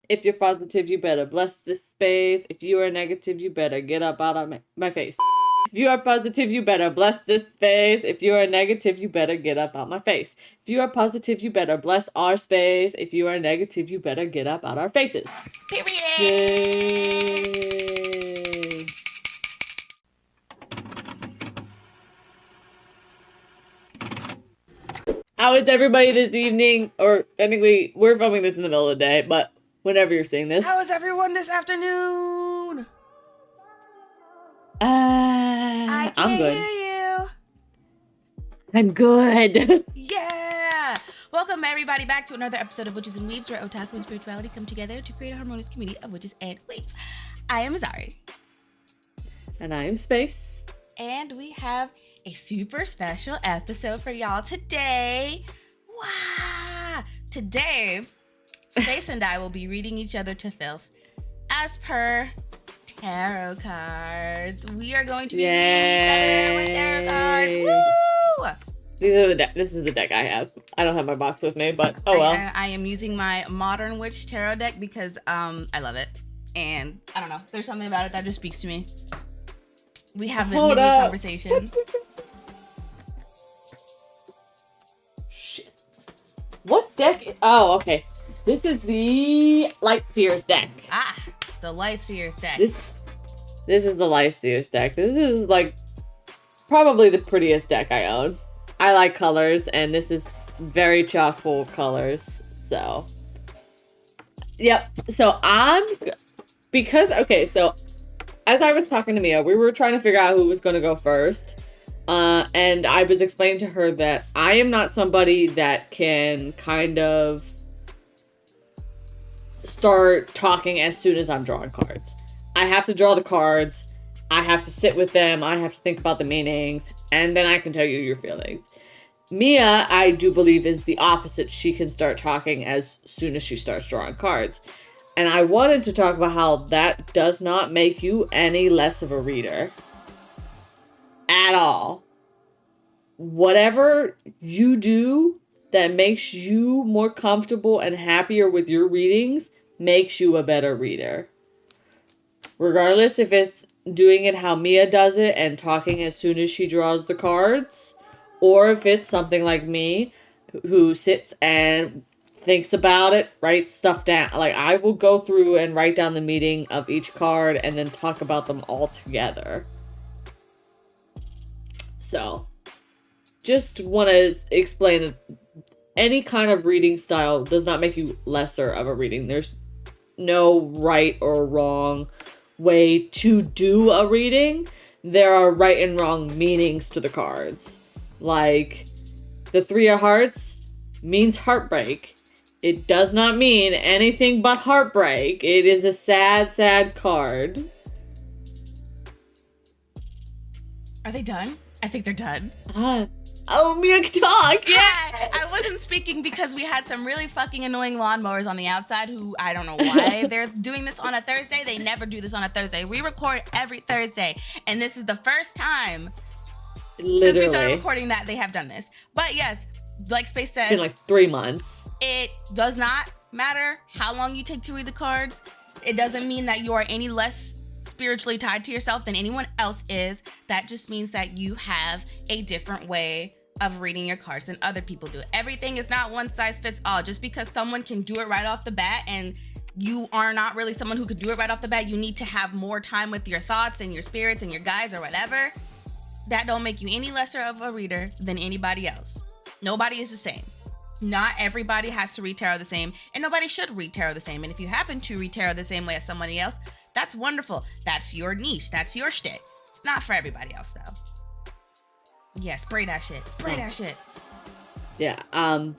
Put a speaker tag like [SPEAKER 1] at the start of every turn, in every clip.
[SPEAKER 1] If you're positive, you better bless this space. If you are negative, you better get up out of my face. If you are positive, you better bless this space. If you are negative, you better get up out my face. If you are positive, you better bless our space. If you are negative, you better get up out our faces.
[SPEAKER 2] Period.
[SPEAKER 1] Yay. How is everybody this evening? Or technically, we're filming this in the middle of the day, but whenever you're seeing this.
[SPEAKER 2] How is everyone this afternoon?
[SPEAKER 1] I'm good.
[SPEAKER 2] Hear you.
[SPEAKER 1] I'm good.
[SPEAKER 2] Yeah. Welcome everybody back to another episode of Witches and Weebs, where otaku and spirituality come together to create a harmonious community of witches and weebs. I am Azauri.
[SPEAKER 1] And I am Space.
[SPEAKER 2] And we have a super special episode for y'all today. Wow. Today, Space and I will be reading each other to filth as per tarot cards. We are going to be reading each other with tarot cards. Woo!
[SPEAKER 1] This is the deck I have. I don't have my box with me, but oh well.
[SPEAKER 2] I am using my Modern Witch tarot deck because I love it. And I don't know, there's something about it that just speaks to me. We have the mini conversations.
[SPEAKER 1] Shit. What deck? Oh, okay. This is the Lightseer's deck.
[SPEAKER 2] The Lightseer's deck.
[SPEAKER 1] This is the Lightseer's deck. This is like probably the prettiest deck I own. I like colors, and this is very chock full of colors. So, yep. So as I was talking to Mia, we were trying to figure out who was going to go first. And I was explaining to her that I am not somebody that can kind of start talking as soon as I'm drawing cards. I have to draw the cards. I have to sit with them. I have to think about the meanings. And then I can tell you your feelings. Mia, I do believe, is the opposite. She can start talking as soon as she starts drawing cards. And I wanted to talk about how that does not make you any less of a reader. At all. Whatever you do that makes you more comfortable and happier with your readings makes you a better reader. Regardless if it's doing it how Mia does it and talking as soon as she draws the cards, or if it's something like me who sits and thinks about it, writes stuff down. Like, I will go through and write down the meaning of each card and then talk about them all together. So, just want to explain that any kind of reading style does not make you lesser of a reading. There's no right or wrong way to do a reading. There are right and wrong meanings to the cards. Like, the Three of Hearts means heartbreak. It does not mean anything but heartbreak. It is a sad, sad card.
[SPEAKER 2] Are they done? I think they're done.
[SPEAKER 1] Oh, Mia can talk!
[SPEAKER 2] Yeah! I wasn't speaking because we had some really fucking annoying lawnmowers on the outside who, I don't know why they're doing this on a Thursday. They never do this on a Thursday. We record every Thursday, and this is the first time since we started recording that they have done this. But yes, like Space said,
[SPEAKER 1] it's been like 3 months.
[SPEAKER 2] It does not matter how long you take to read the cards. It doesn't mean that you are any less spiritually tied to yourself than anyone else is. That just means that you have a different way of reading your cards than other people do. Everything is not one size fits all. Just because someone can do it right off the bat and you are not really someone who could do it right off the bat, you need to have more time with your thoughts and your spirits and your guides or whatever. That don't make you any lesser of a reader than anybody else. Nobody is the same. Not everybody has to read tarot the same, and nobody should read tarot the same. And if you happen to read tarot the same way as somebody else, that's wonderful. That's your niche. That's your shtick. It's not for everybody else, though. Yeah, spray that shit. Spray that shit.
[SPEAKER 1] Yeah,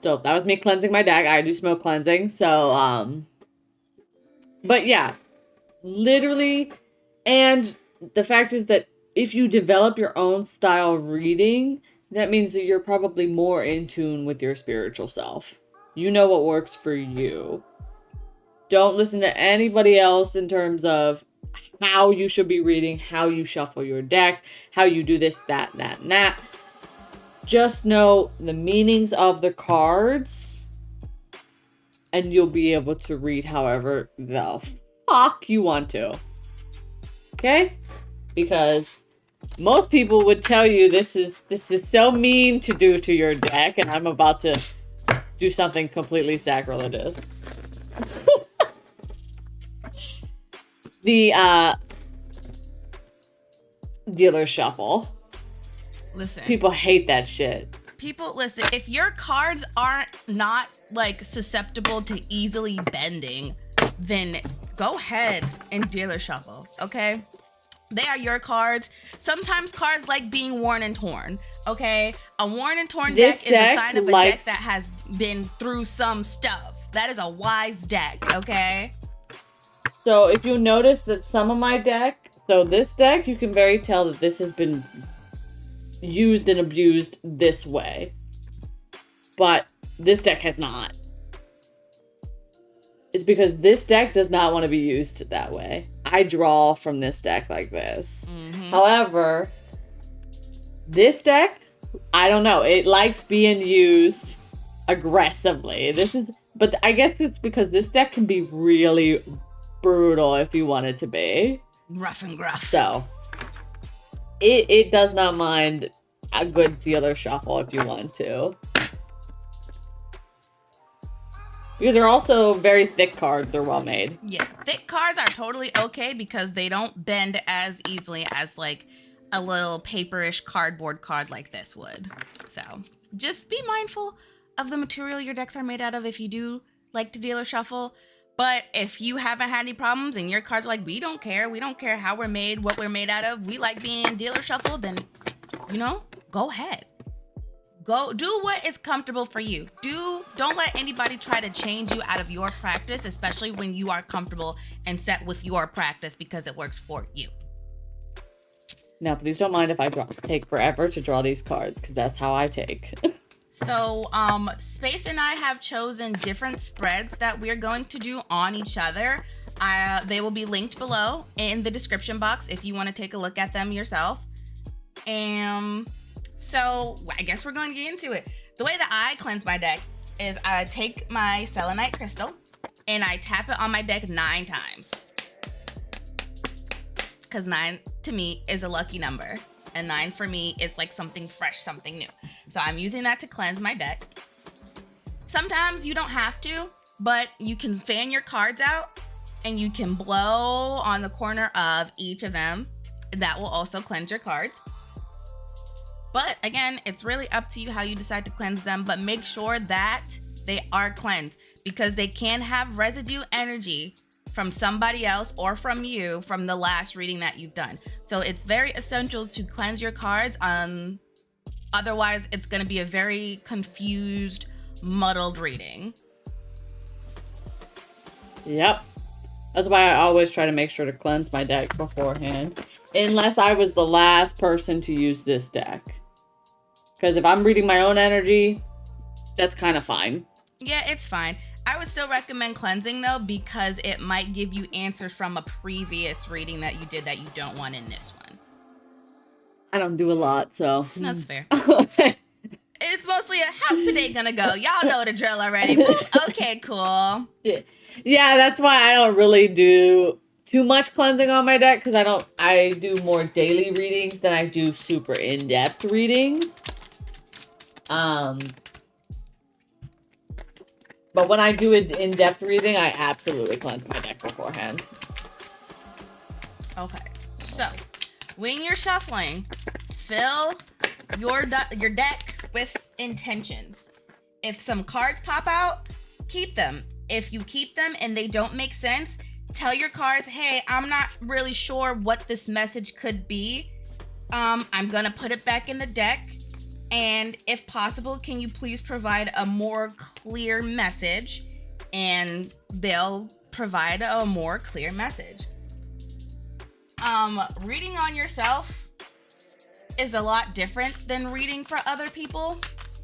[SPEAKER 1] so that was me cleansing my deck. I do smoke cleansing, so, but yeah, literally, and the fact is that if you develop your own style of reading, that means that you're probably more in tune with your spiritual self. You know what works for you. Don't listen to anybody else in terms of how you should be reading, how you shuffle your deck, how you do this, that, and that. Just know the meanings of the cards and you'll be able to read however the fuck you want to. Okay? Because most people would tell you this is so mean to do to your deck, and I'm about to do something completely sacrilegious. The dealer shuffle.
[SPEAKER 2] Listen.
[SPEAKER 1] People hate that shit.
[SPEAKER 2] People, listen, if your cards aren't not like susceptible to easily bending, then go ahead and dealer shuffle, okay? They are your cards. Sometimes cards like being worn and torn, okay? A worn and torn deck is a sign of a deck that has been through some stuff. That is a wise deck, okay?
[SPEAKER 1] So if you notice that some of my deck, so this deck, you can very tell that this has been used and abused this way. But this deck has not. It's because this deck does not want to be used that way. I draw from this deck like this. Mm-hmm. However, this deck, I don't know. It likes being used aggressively. But I guess it's because this deck can be really brutal if you want it to be.
[SPEAKER 2] Rough and gruff.
[SPEAKER 1] So, it does not mind a good dealer shuffle if you want to. Because they're also very thick cards. They're well made.
[SPEAKER 2] Yeah, thick cards are totally okay because they don't bend as easily as like a little paperish cardboard card like this would. So just be mindful of the material your decks are made out of if you do like to dealer shuffle. But if you haven't had any problems and your cards are like, we don't care how we're made, what we're made out of, we like being dealer shuffle, then, go ahead. Go do what is comfortable for you. Don't let anybody try to change you out of your practice, especially when you are comfortable and set with your practice because it works for you.
[SPEAKER 1] Now, please don't mind if I take forever to draw these cards, because that's how I take.
[SPEAKER 2] So, Space and I have chosen different spreads that we're going to do on each other. They will be linked below in the description box if you want to take a look at them yourself. So I guess we're going to get into it. The way that I cleanse my deck is I take my selenite crystal and I tap it on my deck 9 times. Because 9 to me is a lucky number. And 9 for me is like something fresh, something new. So I'm using that to cleanse my deck. Sometimes you don't have to, but you can fan your cards out and you can blow on the corner of each of them. That will also cleanse your cards. But again, it's really up to you how you decide to cleanse them, but make sure that they are cleansed because they can have residue energy from somebody else or from you from the last reading that you've done. So it's very essential to cleanse your cards. Otherwise, it's going to be a very confused, muddled reading.
[SPEAKER 1] Yep. That's why I always try to make sure to cleanse my deck beforehand. Unless I was the last person to use this deck. Because if I'm reading my own energy, that's kind of fine.
[SPEAKER 2] Yeah, it's fine. I would still recommend cleansing, though, because it might give you answers from a previous reading that you did that you don't want in this one.
[SPEAKER 1] I don't do a lot, so...
[SPEAKER 2] That's fair. It's mostly a how's today gonna go? Y'all know the drill already. Okay, cool.
[SPEAKER 1] Yeah, that's why I don't really do too much cleansing on my deck, because I do more daily readings than I do super in-depth readings. But when I do an in-depth reading, I absolutely cleanse my deck beforehand.
[SPEAKER 2] Okay, so when you're shuffling, fill your deck with intentions. If some cards pop out, keep them. If you keep them and they don't make sense, tell your cards, hey, I'm not really sure what this message could be. I'm gonna put it back in the deck. And if possible, can you please provide a more clear message? And they'll provide a more clear message. Reading on yourself is a lot different than reading for other people.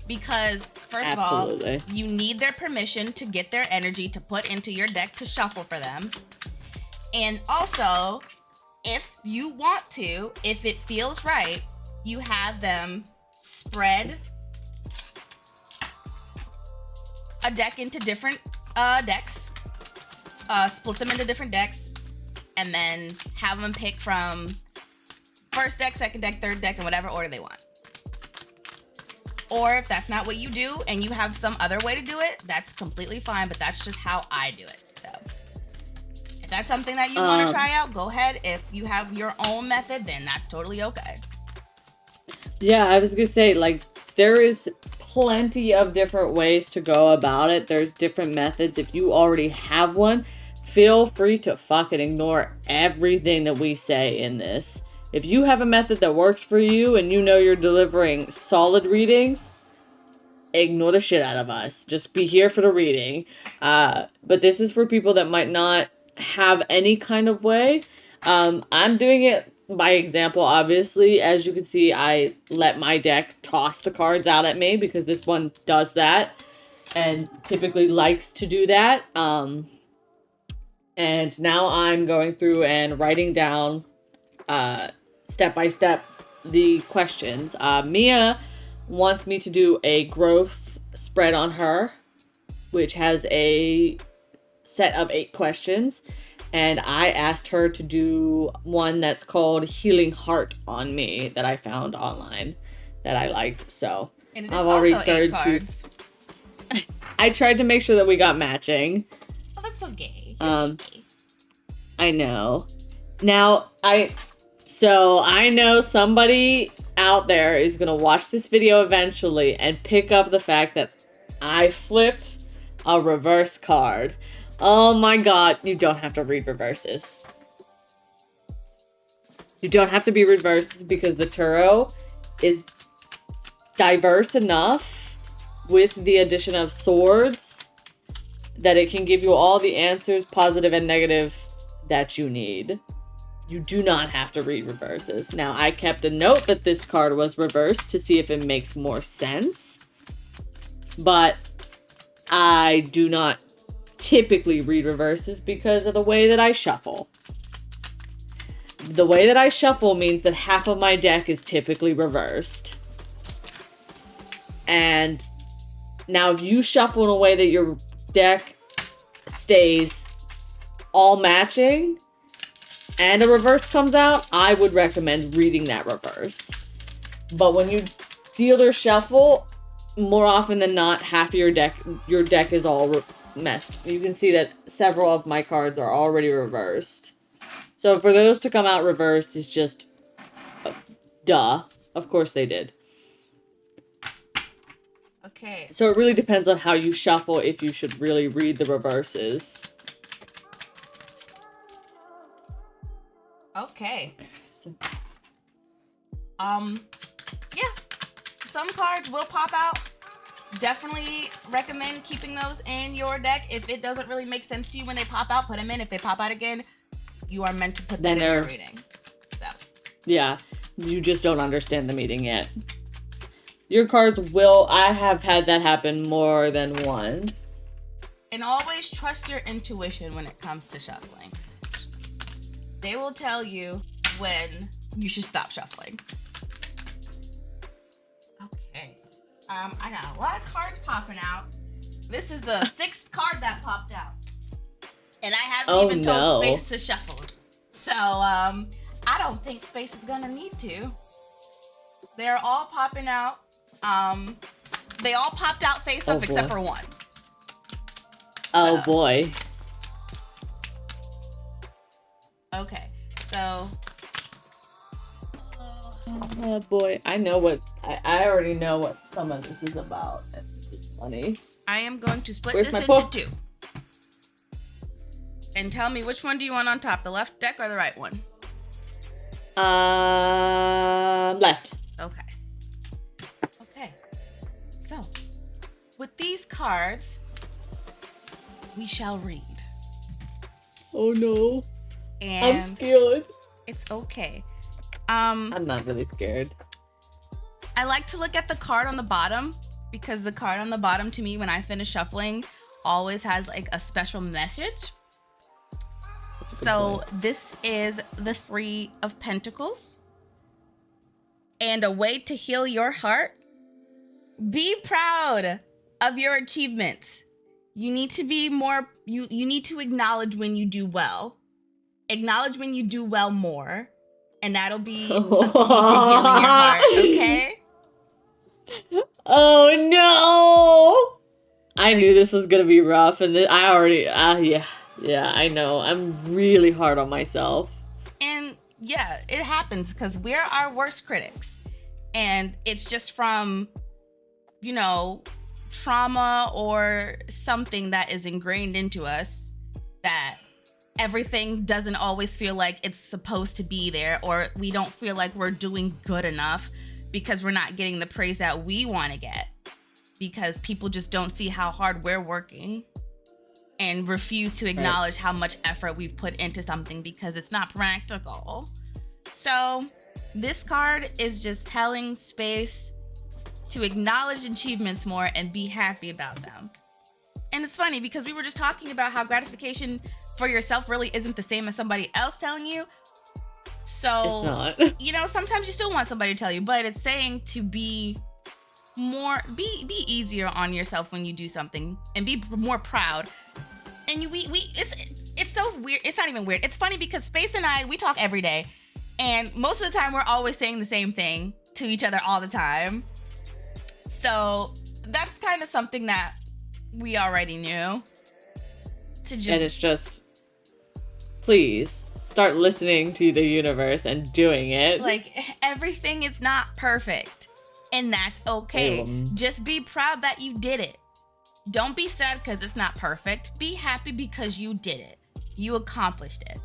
[SPEAKER 2] Because first of all, you need their permission to get their energy to put into your deck to shuffle for them. And also, if you want to, if it feels right, you have them spread a deck into different decks, split them into different decks, and then have them pick from first deck, second deck, third deck, in whatever order they want. Or if that's not what you do and you have some other way to do it, that's completely fine, but that's just how I do it. So if that's something that you want to try out, go ahead. If you have your own method, then that's totally okay.
[SPEAKER 1] Yeah, I was gonna say, like, there is plenty of different ways to go about it. There's different methods. If you already have one, feel free to fucking ignore everything that we say in this. If you have a method that works for you and you know you're delivering solid readings, ignore the shit out of us. Just be here for the reading. But this is for people that might not have any kind of way. I'm doing it by example, obviously. As you can see, I let my deck toss the cards out at me because this one does that and typically likes to do that. And now I'm going through and writing down step by step the questions. Mia wants me to do a growth spread on her, which has a set of 8 questions. And I asked her to do one that's called Healing Heart on me that I found online that I liked. So
[SPEAKER 2] and it is
[SPEAKER 1] I've already
[SPEAKER 2] also 8
[SPEAKER 1] started
[SPEAKER 2] cards.
[SPEAKER 1] to. I tried to make sure that we got matching.
[SPEAKER 2] Oh, that's so gay.
[SPEAKER 1] I know. Now I know somebody out there is gonna watch this video eventually and pick up the fact that I flipped a reverse card. Oh my god, you don't have to read reverses. You don't have to be reverses because the tarot is diverse enough with the addition of swords that it can give you all the answers, positive and negative, that you need. You do not have to read reverses. Now, I kept a note that this card was reversed to see if it makes more sense. But I do not typically read reverses because of the way that I shuffle. The way that I shuffle means that half of my deck is typically reversed. And now if you shuffle in a way that your deck stays all matching and a reverse comes out, I would recommend reading that reverse. But when you dealer shuffle, more often than not, half of your deck is all messed. You can see that several of my cards are already reversed. So for those to come out reversed is just duh. Of course they did.
[SPEAKER 2] Okay.
[SPEAKER 1] So it really depends on how you shuffle if you should really read the reverses.
[SPEAKER 2] Okay. Yeah. Some cards will pop out. Definitely recommend keeping those in your deck. If it doesn't really make sense to you when they pop out, put them in. If they pop out again, you are meant to put them in your reading. So.
[SPEAKER 1] Yeah. You just don't understand the meaning yet. Your cards will... I have had that happen more than once.
[SPEAKER 2] And always trust your intuition when it comes to shuffling. They will tell you when you should stop shuffling. Okay. I got a lot of cards popping out. This is the 6th card that popped out. And I haven't even told Space to shuffle. So, I don't think Space is gonna need to. They're all popping out. They all popped out face up except for one.
[SPEAKER 1] Oh boy.
[SPEAKER 2] Okay, so.
[SPEAKER 1] Oh boy, I know what I already know what some of this is about. This is funny.
[SPEAKER 2] I am going to split this into 2. And tell me, which one do you want on top, the left deck or the right one?
[SPEAKER 1] Left.
[SPEAKER 2] Okay. Okay. So, with these cards, we shall read.
[SPEAKER 1] Oh no.
[SPEAKER 2] And
[SPEAKER 1] I'm scared.
[SPEAKER 2] It's okay.
[SPEAKER 1] I'm not really scared.
[SPEAKER 2] I like to look at the card on the bottom because the card on the bottom to me when I finish shuffling always has like a special message. So this is the 3 of Pentacles. And a way to heal your heart. Be proud of your achievements. You need to be more, you need to acknowledge when you do well. Acknowledge when you do well more. And that'll be a key to healing your heart, okay?
[SPEAKER 1] Oh no! I knew this was gonna be rough, and I already, yeah, I know. I'm really hard on myself.
[SPEAKER 2] And yeah, it happens because we're our worst critics. And it's just from, you know, trauma or something that is ingrained into us that everything doesn't always feel like it's supposed to be there, or we don't feel like we're doing good enough because we're not getting the praise that we want to get, because people just don't see how hard we're working and refuse to acknowledge how much effort we've put into something because it's not practical. So this card is just telling Space to acknowledge achievements more and be happy about them. And it's funny because we were just talking about how gratification for yourself really isn't the same as somebody else telling you. So,
[SPEAKER 1] it's not.
[SPEAKER 2] You know, sometimes you still want somebody to tell you, but it's saying to be more, be easier on yourself when you do something and be more proud. And it's so weird. It's not even weird. It's funny because Space and I, we talk every day, and most of the time we're always saying the same thing to each other all the time. So that's kind of something that we already knew.
[SPEAKER 1] And it's just, please start listening to the universe and doing it.
[SPEAKER 2] Like, everything is not perfect, and that's okay. Just be proud that you did it. Don't be sad because it's not perfect. Be happy because you did it. You accomplished it.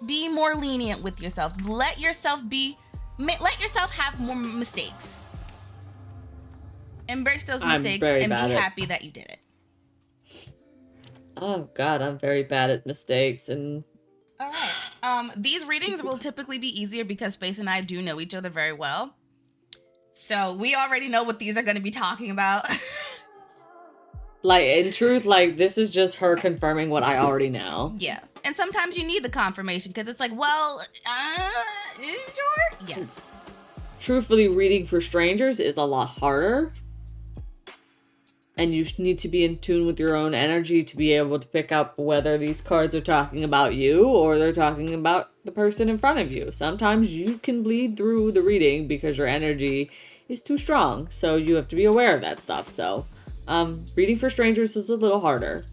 [SPEAKER 2] Be more lenient with yourself. Let yourself have more mistakes. Embrace those mistakes and be happy that you did it.
[SPEAKER 1] Oh God, I'm very bad at mistakes. And
[SPEAKER 2] all right. These readings will typically be easier because Space and I do know each other very well. So we already know what these are going to be talking about.
[SPEAKER 1] Like, in truth, like, this is just her confirming what I already know.
[SPEAKER 2] Yeah. And sometimes you need the confirmation because it's like, well, is you sure? Yes.
[SPEAKER 1] Truthfully, reading for strangers is a lot harder. And you need to be in tune with your own energy to be able to pick up whether these cards are talking about you or they're talking about the person in front of you. Sometimes you can bleed through the reading because your energy is too strong. So you have to be aware of that stuff. So reading for strangers is a little harder.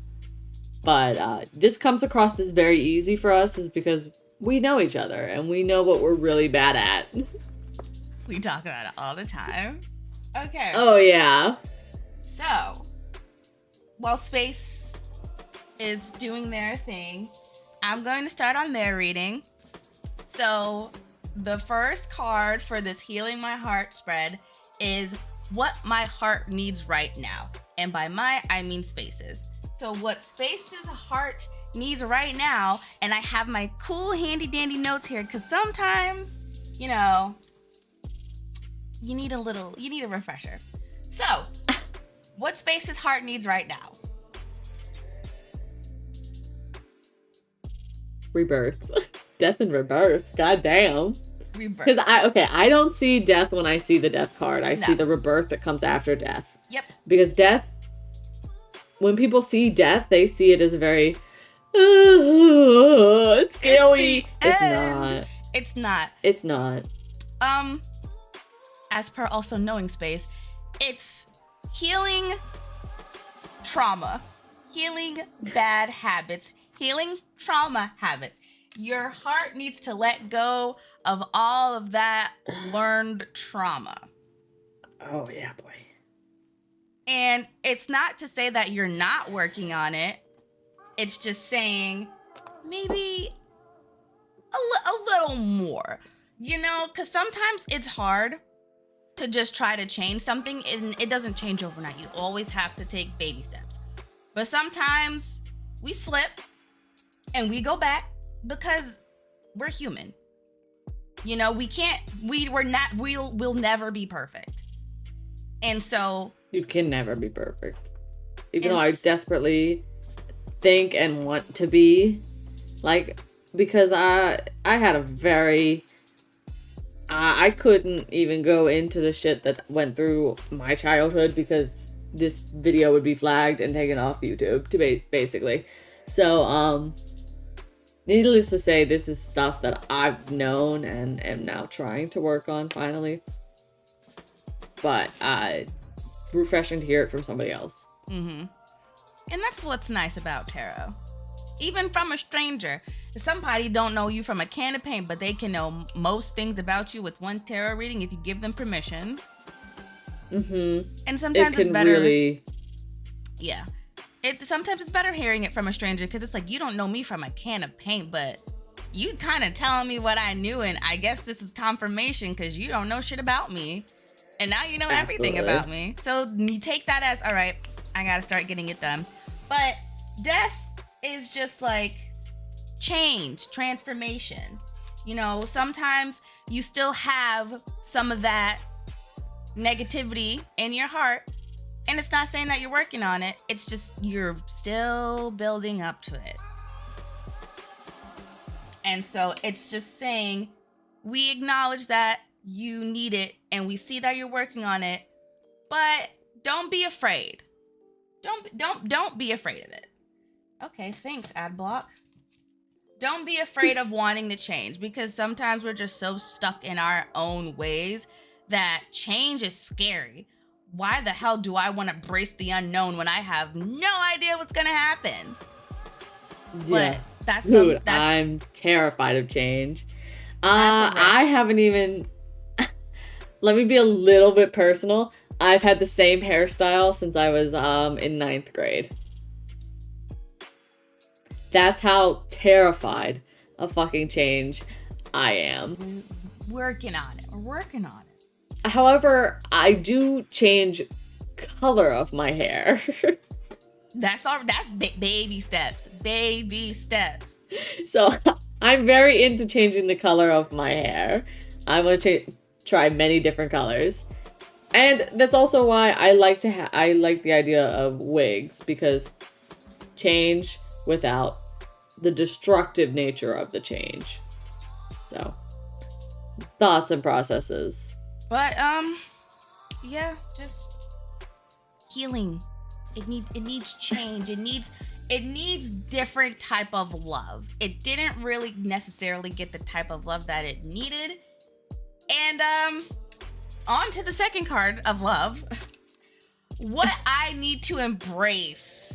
[SPEAKER 1] But this comes across as very easy for us is because we know each other and we know what we're really bad at.
[SPEAKER 2] We talk about it all the time. Okay.
[SPEAKER 1] Oh, yeah.
[SPEAKER 2] So, while Space is doing their thing, I'm going to start on their reading. So, the first card for this Healing My Heart spread is What My Heart Needs Right Now. And by my, I mean Space's. So, what Space's heart needs right now, and I have my cool handy dandy notes here, because sometimes, you know, you need a refresher. So, what Space's heart needs right now?
[SPEAKER 1] Rebirth. Death and rebirth. God damn.
[SPEAKER 2] Rebirth.
[SPEAKER 1] Because I don't see death when I see the death card. I see the rebirth that comes after death.
[SPEAKER 2] Yep.
[SPEAKER 1] Because death, when people see death, they see it as a very scary.
[SPEAKER 2] It's not.
[SPEAKER 1] It's not.
[SPEAKER 2] As per also knowing Space, it's healing trauma, healing bad habits, healing trauma habits. Your heart needs to let go of all of that learned trauma.
[SPEAKER 1] Oh, yeah, boy.
[SPEAKER 2] And it's not to say that you're not working on it. It's just saying maybe a little more, you know, because sometimes it's hard to just try to change something, and it doesn't change overnight. You always have to take baby steps. But sometimes we slip and we go back because we're human. You know, we'll never be perfect. And so
[SPEAKER 1] you can never be perfect. Even though I desperately think and want to be, like, because I had a very I couldn't even go into the shit that went through my childhood because this video would be flagged and taken off YouTube, to basically. So, needless to say, this is stuff that I've known and am now trying to work on finally. But, refreshing to hear it from somebody else.
[SPEAKER 2] Mm-hmm. And that's what's nice about tarot. Even from a stranger. Somebody don't know you from a can of paint, but they can know most things about you with one tarot reading if you give them permission.
[SPEAKER 1] Mm-hmm.
[SPEAKER 2] And sometimes it's better.
[SPEAKER 1] Really...
[SPEAKER 2] Yeah. Sometimes it's better hearing it from a stranger because it's like, you don't know me from a can of paint, but you kind of telling me what I knew, and I guess this is confirmation because you don't know shit about me. And now you know everything about me. So you take that as, all right, I got to start getting it done. But death is just like change, transformation. You know, sometimes you still have some of that negativity in your heart, and it's not saying that you're working on it. It's just you're still building up to it. And so it's just saying we acknowledge that you need it and we see that you're working on it, but don't be afraid. Don't be afraid of it. Okay, thanks, ad block. Don't be afraid of wanting to change, because sometimes we're just so stuck in our own ways that change is scary. Why the hell do I want to brace the unknown when I have no idea what's going to happen?
[SPEAKER 1] Yeah.
[SPEAKER 2] But
[SPEAKER 1] Dude, I'm terrified of change. I haven't even... Let me be a little bit personal. I've had the same hairstyle since I was in 9th grade. That's how terrified of fucking change I am.
[SPEAKER 2] We're working on it.
[SPEAKER 1] However, I do change color of my hair.
[SPEAKER 2] That's baby steps. Baby steps.
[SPEAKER 1] So I'm very into changing the color of my hair. I'm going to try many different colors. And that's also why I like I like the idea of wigs, because change without the destructive nature of the change. So, thoughts and processes.
[SPEAKER 2] But yeah, just healing. It needs change. It needs different type of love. It didn't really necessarily get the type of love that it needed. And on to the second card of love. What I need to embrace.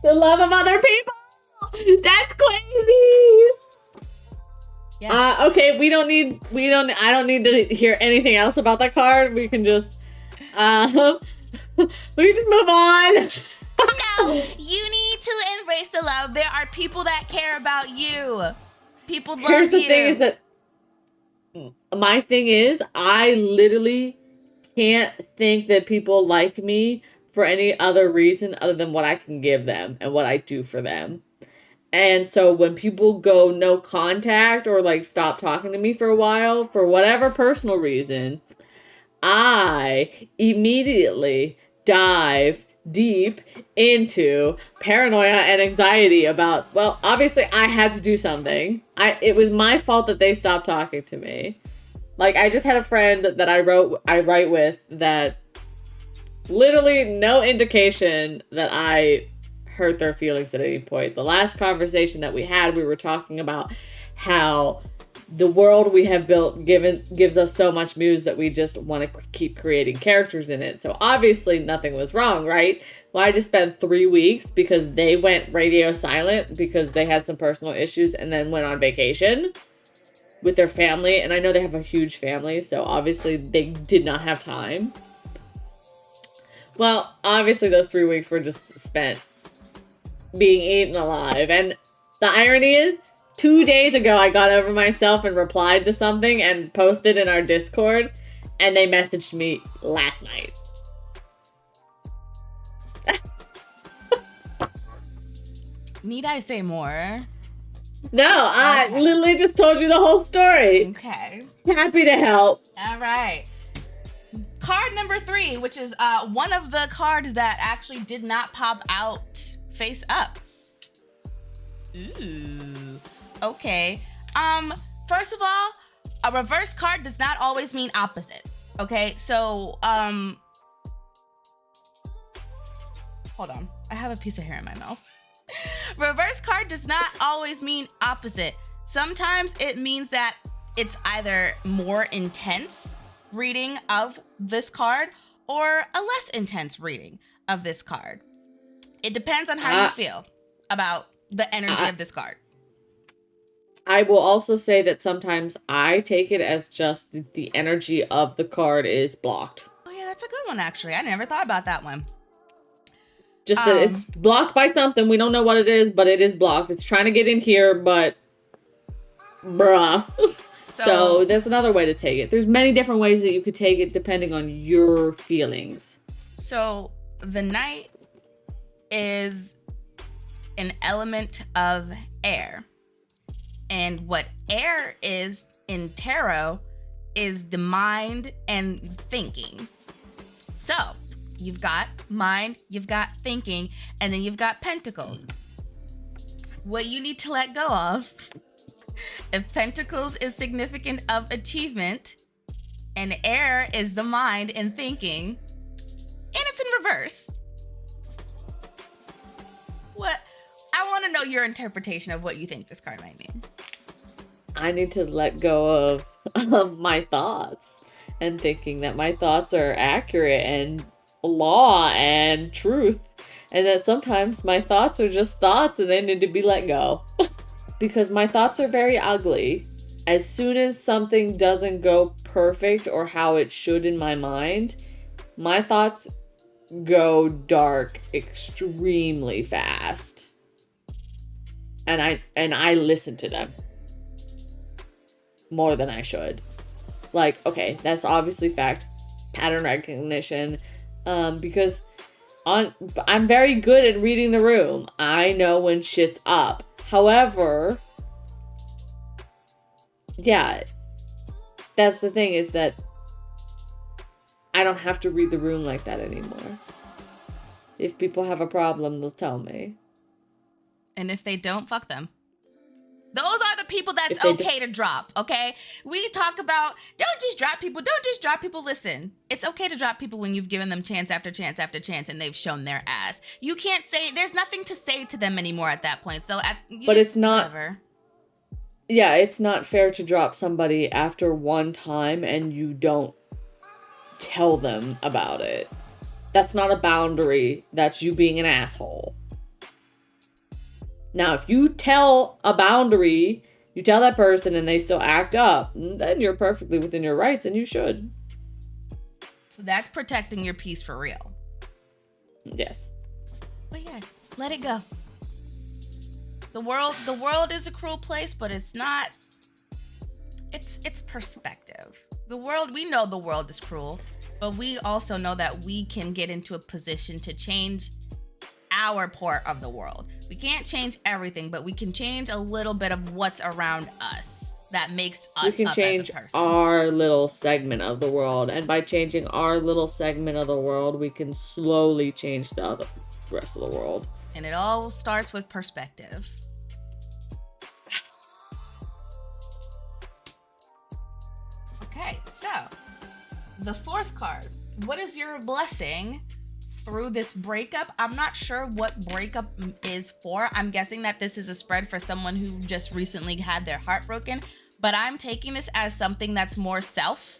[SPEAKER 1] The love of other people. That's crazy. Yes. Okay, I don't need to hear anything else about that card. We can just we can just move on.
[SPEAKER 2] No, you need to embrace the love. There are people that care about you. People love you.
[SPEAKER 1] Here's the thing is that my thing is I literally can't think that people like me for any other reason other than what I can give them and what I do for them. And so when people go no contact or like stop talking to me for a while for whatever personal reason, I immediately dive deep into paranoia and anxiety about, well, obviously I had to do something. It was my fault that they stopped talking to me. Like, I just had a friend that I write with that literally no indication that I hurt their feelings at any point. The last conversation that we had, we were talking about how the world we have built gives us so much muse that we just want to keep creating characters in it. So obviously nothing was wrong, right? Well, I just spent 3 weeks because they went radio silent because they had some personal issues and then went on vacation with their family. And I know they have a huge family, so obviously they did not have time. Well, obviously those 3 weeks were just spent being eaten alive. And the irony is, 2 days ago, I got over myself and replied to something and posted in our Discord, and they messaged me last night.
[SPEAKER 2] Need I say more?
[SPEAKER 1] No, I literally just told you the whole story.
[SPEAKER 2] Okay.
[SPEAKER 1] Happy to help.
[SPEAKER 2] All right. Card number 3, which is one of the cards that actually did not pop out face up. Ooh. Okay. First of all, A reverse card does not always mean opposite. Okay, so hold on. I have a piece of hair in my mouth. Reverse card does not always mean opposite. Sometimes it means that it's either more intense reading of this card or a less intense reading of this card. It depends on how you feel about the energy of this card.
[SPEAKER 1] I will also say that sometimes I take it as just the energy of the card is blocked.
[SPEAKER 2] Oh yeah, that's a good one actually. I never thought about that one.
[SPEAKER 1] Just that it's blocked by something. We don't know what it is, but it is blocked. It's trying to get in here, but bruh. So that's another way to take it. There's many different ways that you could take it depending on your feelings.
[SPEAKER 2] So the Knight is an element of air. And what air is in tarot is the mind and thinking. So you've got mind, you've got thinking, and then you've got pentacles. What you need to let go of, if pentacles is significant of achievement, and air is the mind and thinking, and it's in reverse. What? I want to know your interpretation of what you think this card might mean.
[SPEAKER 1] I need to let go of my thoughts and thinking that my thoughts are accurate and law and truth, and that sometimes my thoughts are just thoughts and they need to be let go. Because my thoughts are very ugly. As soon as something doesn't go perfect or how it should in my mind, my thoughts go dark extremely fast. And I listen to them more than I should. Like, okay, that's obviously fact, pattern recognition, because I'm very good at reading the room. I know when shit's up. However, yeah, that's the thing, is that I don't have to read the room like that anymore. If people have a problem, they'll tell me.
[SPEAKER 2] And if they don't, fuck them. Those are the people that's okay to drop, okay? We talk about, don't just drop people, don't just drop people. Listen, it's okay to drop people when you've given them chance after chance after chance and they've shown their ass. You can't say, there's nothing to say to them anymore at that point. So,
[SPEAKER 1] but it's not,
[SPEAKER 2] whatever.
[SPEAKER 1] Yeah, it's not fair to drop somebody after one time and you don't tell them about it. That's not a boundary. That's you being an asshole. Now, if you tell a boundary, you tell that person and they still act up, then you're perfectly within your rights and you should.
[SPEAKER 2] That's protecting your peace for real.
[SPEAKER 1] Yes.
[SPEAKER 2] But yeah, let it go. The world is a cruel place, but it's not. It's perspective. We know the world is cruel, but we also know that we can get into a position to change our part of the world. We can't change everything, but we can change a little bit of what's around us that makes us
[SPEAKER 1] we can change our little segment of the world, and by changing our little segment of the world, we can slowly change the rest of the world.
[SPEAKER 2] And it all starts with perspective. Okay, so the fourth card. What is your blessing through this breakup? I'm not sure what breakup is for. I'm guessing that this is a spread for someone who just recently had their heart broken, but I'm taking this as something that's more self.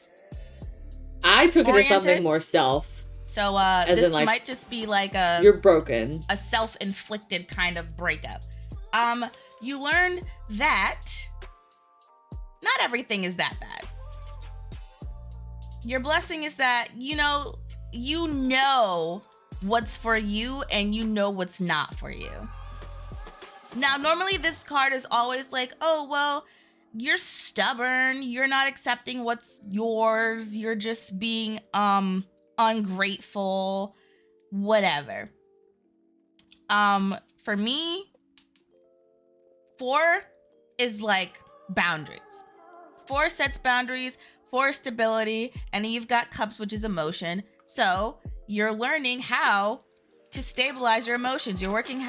[SPEAKER 1] I took it as something more self.
[SPEAKER 2] So this might just be like
[SPEAKER 1] you're broken.
[SPEAKER 2] A self-inflicted kind of breakup. You learn that not everything is that bad. Your blessing is that you know what's for you and you know what's not for you. Now, normally this card is always like, oh, well, you're stubborn. You're not accepting what's yours. You're just being ungrateful, whatever. For me, 4 is like boundaries. 4 sets boundaries, 4 stability, and then you've got cups, which is emotion. So you're learning how to stabilize your emotions. You're working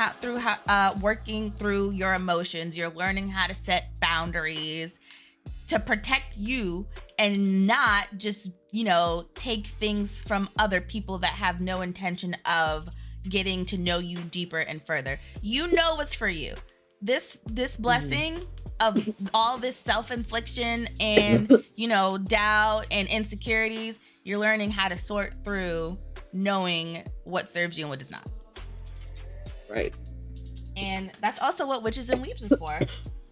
[SPEAKER 2] through your emotions. You're learning how to set boundaries to protect you and not just, take things from other people that have no intention of getting to know you deeper and further. You know what's for you. This blessing of all this self-infliction and, doubt and insecurities, you're learning how to sort through knowing what serves you and what does not.
[SPEAKER 1] Right.
[SPEAKER 2] And that's also what Witches and Weebs is for.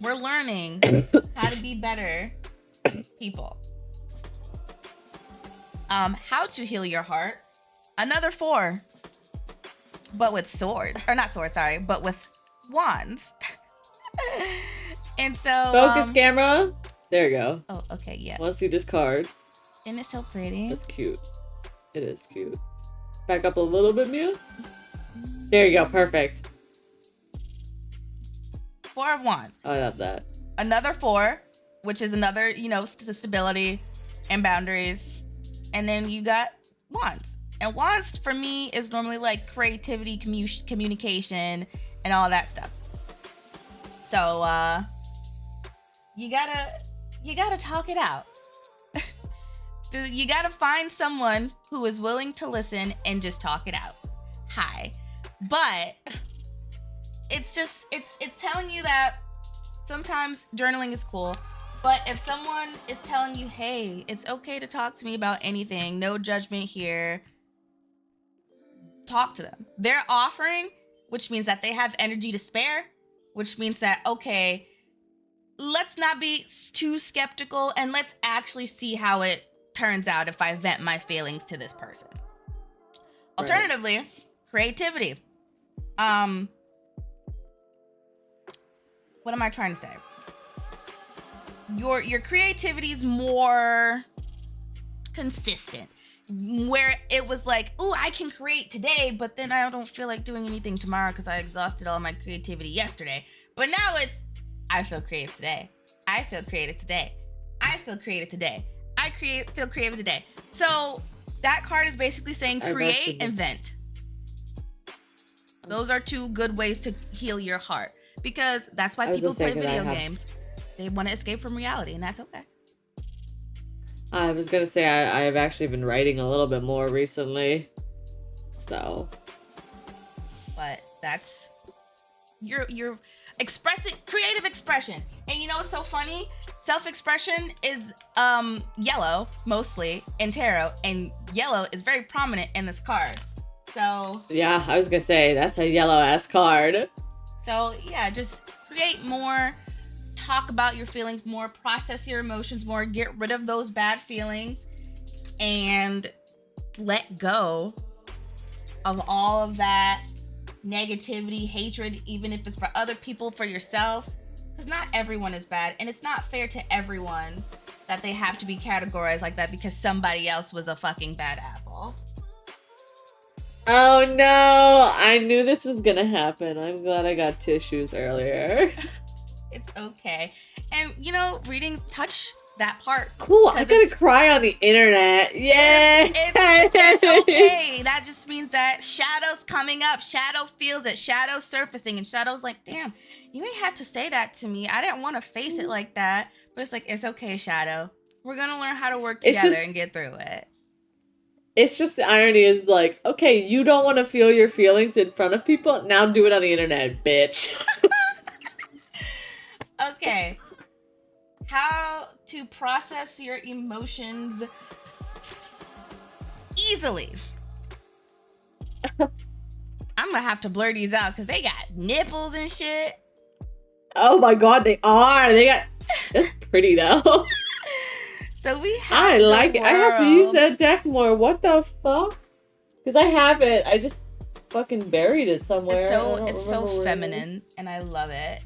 [SPEAKER 2] We're learning how to be better people. How to heal your heart. Another 4, but with swords. Or not swords, sorry, but with wands. And so...
[SPEAKER 1] Focus camera. There you go.
[SPEAKER 2] Oh, okay, yeah.
[SPEAKER 1] Want to see this card?
[SPEAKER 2] Isn't it so pretty?
[SPEAKER 1] It's cute. It is cute. Back up a little bit, Mia. There you go. Perfect.
[SPEAKER 2] 4 of Wands.
[SPEAKER 1] I love that.
[SPEAKER 2] Another 4, which is another, stability and boundaries. And then you got Wands. And Wands for me is normally like creativity, communication, and all that stuff. So you gotta talk it out. You gotta find someone who is willing to listen and just talk it out. Hi. But it's telling you that sometimes journaling is cool, but if someone is telling you, hey, it's okay to talk to me about anything, no judgment here, talk to them. They're offering, which means that they have energy to spare, which means that, okay, let's not be too skeptical and let's actually see how it turns out if I vent my feelings to this person. Right. Alternatively, creativity. What am I trying to say? Your creativity is more consistent. Where it was like, ooh, I can create today, but then I don't feel like doing anything tomorrow because I exhausted all my creativity yesterday. But now it's, I feel creative today. I feel creative today. I feel creative today. Feel creative today. So that card is basically saying create and vent. Those are 2 good ways to heal your heart. Because that's why people play video games. They want to escape from reality, and that's okay.
[SPEAKER 1] I was going to say I've actually been writing a little bit more recently. So.
[SPEAKER 2] But that's you're expressing creative expression. And you know what's so funny? Self-expression is yellow mostly in tarot, and yellow is very prominent in this card. So
[SPEAKER 1] yeah, I was going to say that's a yellow ass card.
[SPEAKER 2] So yeah, just create more, talk about your feelings more, process your emotions more, get rid of those bad feelings, and let go of all of that negativity, hatred, even if it's for other people, for yourself. Because not everyone is bad, and it's not fair to everyone that they have to be categorized like that because somebody else was a fucking bad apple.
[SPEAKER 1] Oh no, I knew this was gonna happen. I'm glad I got tissues earlier.
[SPEAKER 2] It's okay. And readings touch that part.
[SPEAKER 1] Cool, I gotta cry on the internet. Yay!
[SPEAKER 2] It's okay. That just means that Shadow's coming up. Shadow feels it. Shadow's surfacing. And Shadow's like, damn, you ain't had to say that to me. I didn't want to face it like that. But it's like, it's okay, Shadow. We're gonna learn how to work together and get through it.
[SPEAKER 1] It's just the irony is like, okay, you don't want to feel your feelings in front of people. Now do it on the internet, bitch.
[SPEAKER 2] Okay. How to process your emotions easily. I'm gonna have to blur these out because they got nipples and shit.
[SPEAKER 1] Oh my god, they are. That's pretty though.
[SPEAKER 2] So we have
[SPEAKER 1] I like it. I have to use that deck more. What the fuck? Because I have it. I just fucking buried it somewhere.
[SPEAKER 2] It's so feminine, and I love it.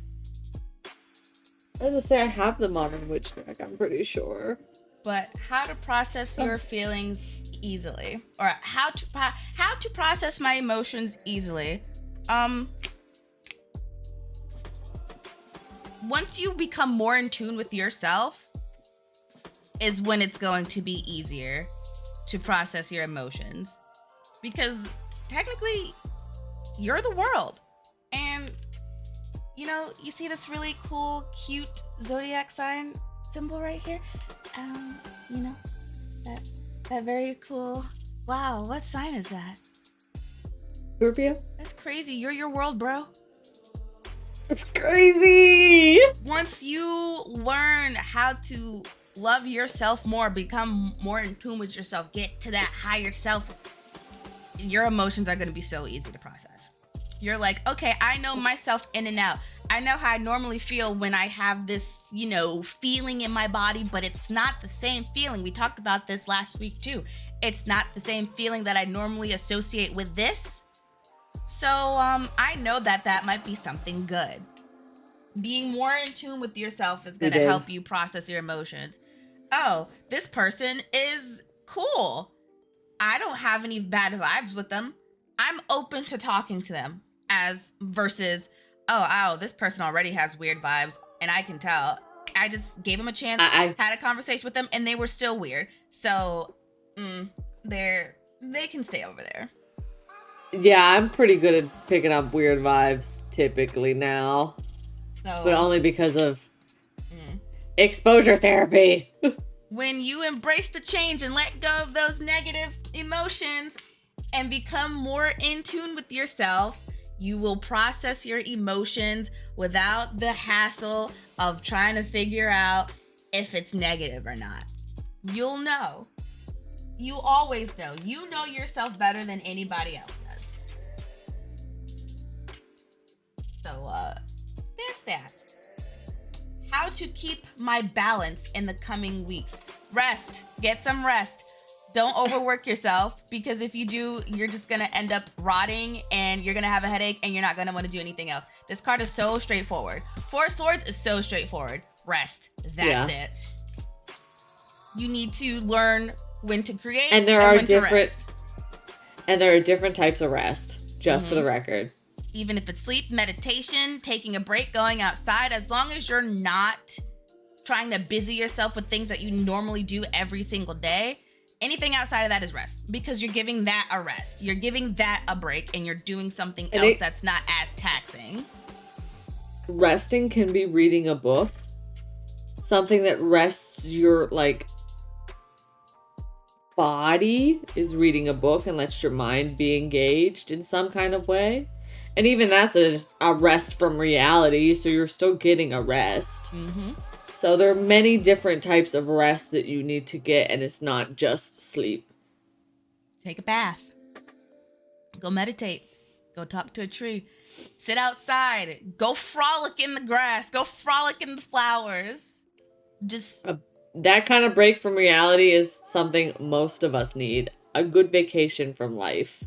[SPEAKER 1] I was gonna say I have the Modern Witch deck. I'm pretty sure.
[SPEAKER 2] But how to process your feelings easily, or how to process my emotions easily. Once you become more in tune with yourself, is when it's going to be easier to process your emotions, because technically you're the world. And you see this really cool, cute zodiac sign symbol right here. You know, that very cool. Wow, what sign is that?
[SPEAKER 1] Scorpio?
[SPEAKER 2] That's crazy. You're your world, bro.
[SPEAKER 1] It's crazy!
[SPEAKER 2] Once you learn how to love yourself more, become more in tune with yourself, get to that higher self, your emotions are going to be so easy to process. You're like, okay, I know myself in and out. I know how I normally feel when I have this, feeling in my body, but it's not the same feeling. We talked about this last week too. It's not the same feeling that I normally associate with this. So I know that might be something good. Being more in tune with yourself is going to help you process your emotions. Oh, this person is cool. I don't have any bad vibes with them. I'm open to talking to them versus, this person already has weird vibes and I can tell. I just gave them a chance, had a conversation with them, and they were still weird. So they can stay over there.
[SPEAKER 1] Yeah, I'm pretty good at picking up weird vibes typically now. But only because of exposure therapy.
[SPEAKER 2] When you embrace the change and let go of those negative emotions and become more in tune with yourself, you will process your emotions without the hassle of trying to figure out if it's negative or not. You'll know. You always know. You know yourself better than anybody else does. So, there's that. How to keep my balance in the coming weeks. Rest. Get some rest. Don't overwork yourself, because if you do, you're just going to end up rotting and you're going to have a headache and you're not going to want to do anything else. This card is so straightforward. 4 Swords is so straightforward. Rest. That's it. You need to learn when to create and when to rest.
[SPEAKER 1] And there are different types of rest, just for the record.
[SPEAKER 2] Even if it's sleep, meditation, taking a break, going outside, as long as you're not trying to busy yourself with things that you normally do every single day, anything outside of that is rest, because you're giving that a rest. You're giving that a break and you're doing something else that's not as taxing.
[SPEAKER 1] Resting can be reading a book. Something that rests your, body is reading a book and lets your mind be engaged in some kind of way. And even that's a rest from reality, so you're still getting a rest. So there are many different types of rest that you need to get, and it's not just sleep.
[SPEAKER 2] Take a bath. Go meditate. Go talk to a tree. Sit outside. Go frolic in the grass. Go frolic in the flowers. Just...
[SPEAKER 1] that kind of break from reality is something most of us need. A good vacation from life.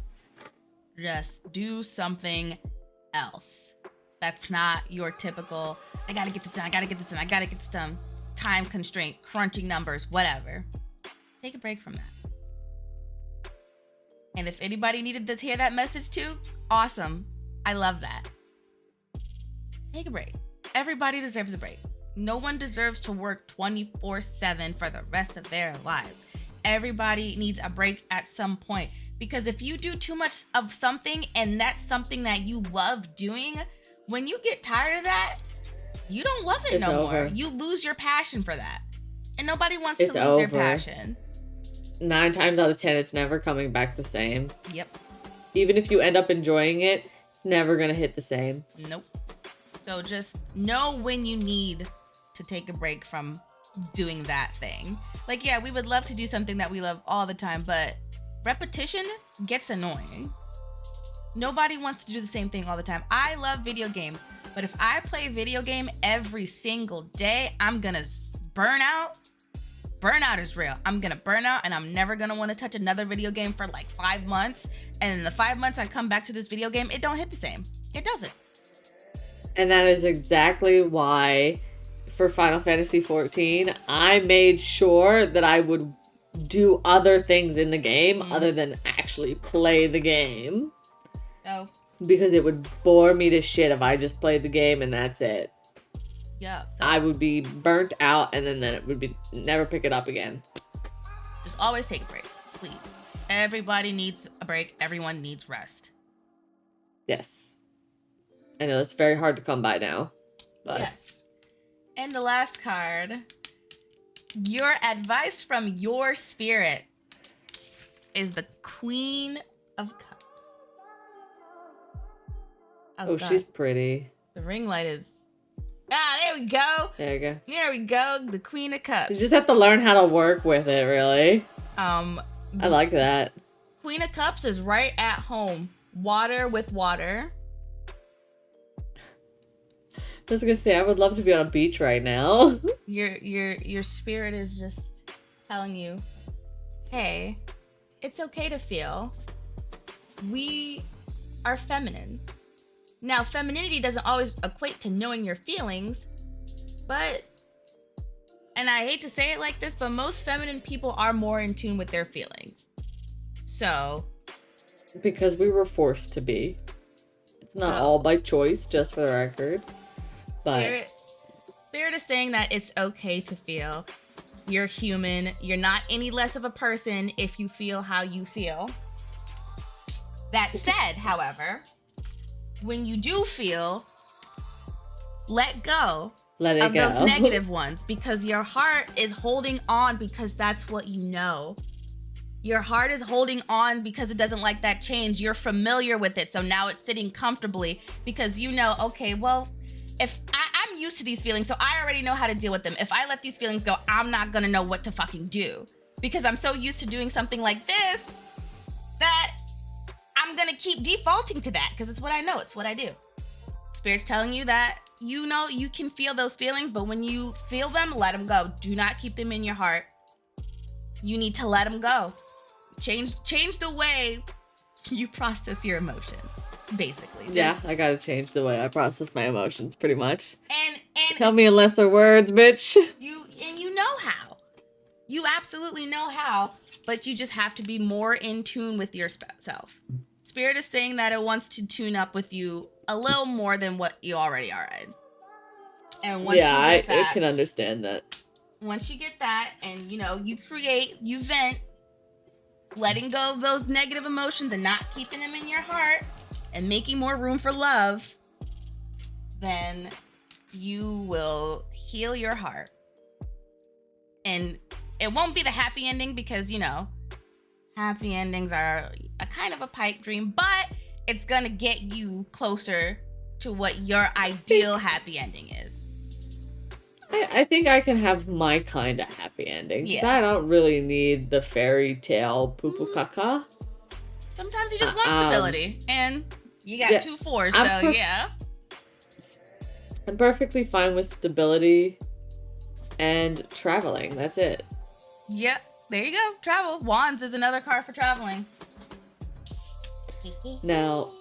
[SPEAKER 2] Just do something else. That's not your typical, I gotta get this done, I gotta get this done. Time constraint, crunching numbers, whatever. Take a break from that. And if anybody needed to hear that message too, awesome. I love that. Take a break. Everybody deserves a break. No one deserves to work 24/7 for the rest of their lives. Everybody needs a break at some point. Because if you do too much of something and that's something that you love doing, when you get tired of that, you don't love it no more. You lose your passion for that. And nobody wants to lose their passion.
[SPEAKER 1] 9 times out of 10, it's never coming back the same.
[SPEAKER 2] Yep.
[SPEAKER 1] Even if you end up enjoying it, it's never going to hit the same.
[SPEAKER 2] Nope. So just know when you need to take a break from doing that thing. We would love to do something that we love all the time, but repetition gets annoying. Nobody wants to do the same thing all the time. I love video games, but if I play a video game every single day, I'm gonna burn out. Burnout is real. I'm gonna burn out and I'm never gonna want to touch another video game for 5 months. And in the 5 months I come back to this video game, it don't hit the same. It doesn't.
[SPEAKER 1] And that is exactly why for Final Fantasy XIV, I made sure that I would do other things in the game other than actually play the game.
[SPEAKER 2] Oh.
[SPEAKER 1] Because it would bore me to shit if I just played the game and that's it.
[SPEAKER 2] Yeah. So
[SPEAKER 1] I would be burnt out and then it would be never pick it up again.
[SPEAKER 2] Just always take a break, please. Everybody needs a break. Everyone needs rest.
[SPEAKER 1] Yes. I know that's very hard to come by now. But
[SPEAKER 2] yes. And the last card Your advice from your spirit is the Queen of Cups.
[SPEAKER 1] Oh, she's pretty.
[SPEAKER 2] The ring light is... there we go.
[SPEAKER 1] There you go.
[SPEAKER 2] There we go. The Queen of Cups.
[SPEAKER 1] You just have to learn how to work with it, really. I like that.
[SPEAKER 2] Queen of Cups is right at home. Water with water.
[SPEAKER 1] I was gonna say, I would love to be on a beach right now.
[SPEAKER 2] Your spirit is just telling you, hey, it's okay to feel. We are feminine. Now, femininity doesn't always equate to knowing your feelings, but, and I hate to say it like this, but most feminine people are more in tune with their feelings. So.
[SPEAKER 1] Because we were forced to be. It's not all by choice, just for the record. But
[SPEAKER 2] Spirit is saying that it's okay to feel. You're human. You're not any less of a person if you feel how you feel. That said, however, when you do feel, let go of those negative ones, because your heart is holding on because that's what you know. Your heart is holding on because it doesn't like that change. You're familiar with it, so now it's sitting comfortably because you know, okay, well, if I'm used to these feelings, so I already know how to deal with them. If I let these feelings go, I'm not gonna know what to fucking do because I'm so used to doing something like this that I'm gonna keep defaulting to that because it's what I know, it's what I do. Spirit's telling you that you know you can feel those feelings, but when you feel them, let them go. Do not keep them in your heart. You need to let them go. Change the way you process your emotions. Basically.
[SPEAKER 1] I gotta change the way I process my emotions, pretty much.
[SPEAKER 2] And
[SPEAKER 1] tell me in lesser words, bitch.
[SPEAKER 2] You know how. You absolutely know how, but you just have to be more in tune with yourself. Spirit is saying that it wants to tune up with you a little more than what you already are in. And once
[SPEAKER 1] I can understand that.
[SPEAKER 2] Once you get that, and you create, you vent, letting go of those negative emotions and not keeping them in your heart, and making more room for love, then you will heal your heart. And it won't be the happy ending because, happy endings are a kind of a pipe dream, but it's gonna get you closer to what your ideal happy ending is.
[SPEAKER 1] I think I can have my kind of happy ending.
[SPEAKER 2] Yeah.
[SPEAKER 1] I don't really need the fairy tale poo-poo caca.
[SPEAKER 2] Sometimes you just want stability, and you got 2 4s, so yeah.
[SPEAKER 1] I'm perfectly fine with stability and traveling. That's it.
[SPEAKER 2] Yep, there you go. Travel. Wands is another card for traveling.
[SPEAKER 1] Now,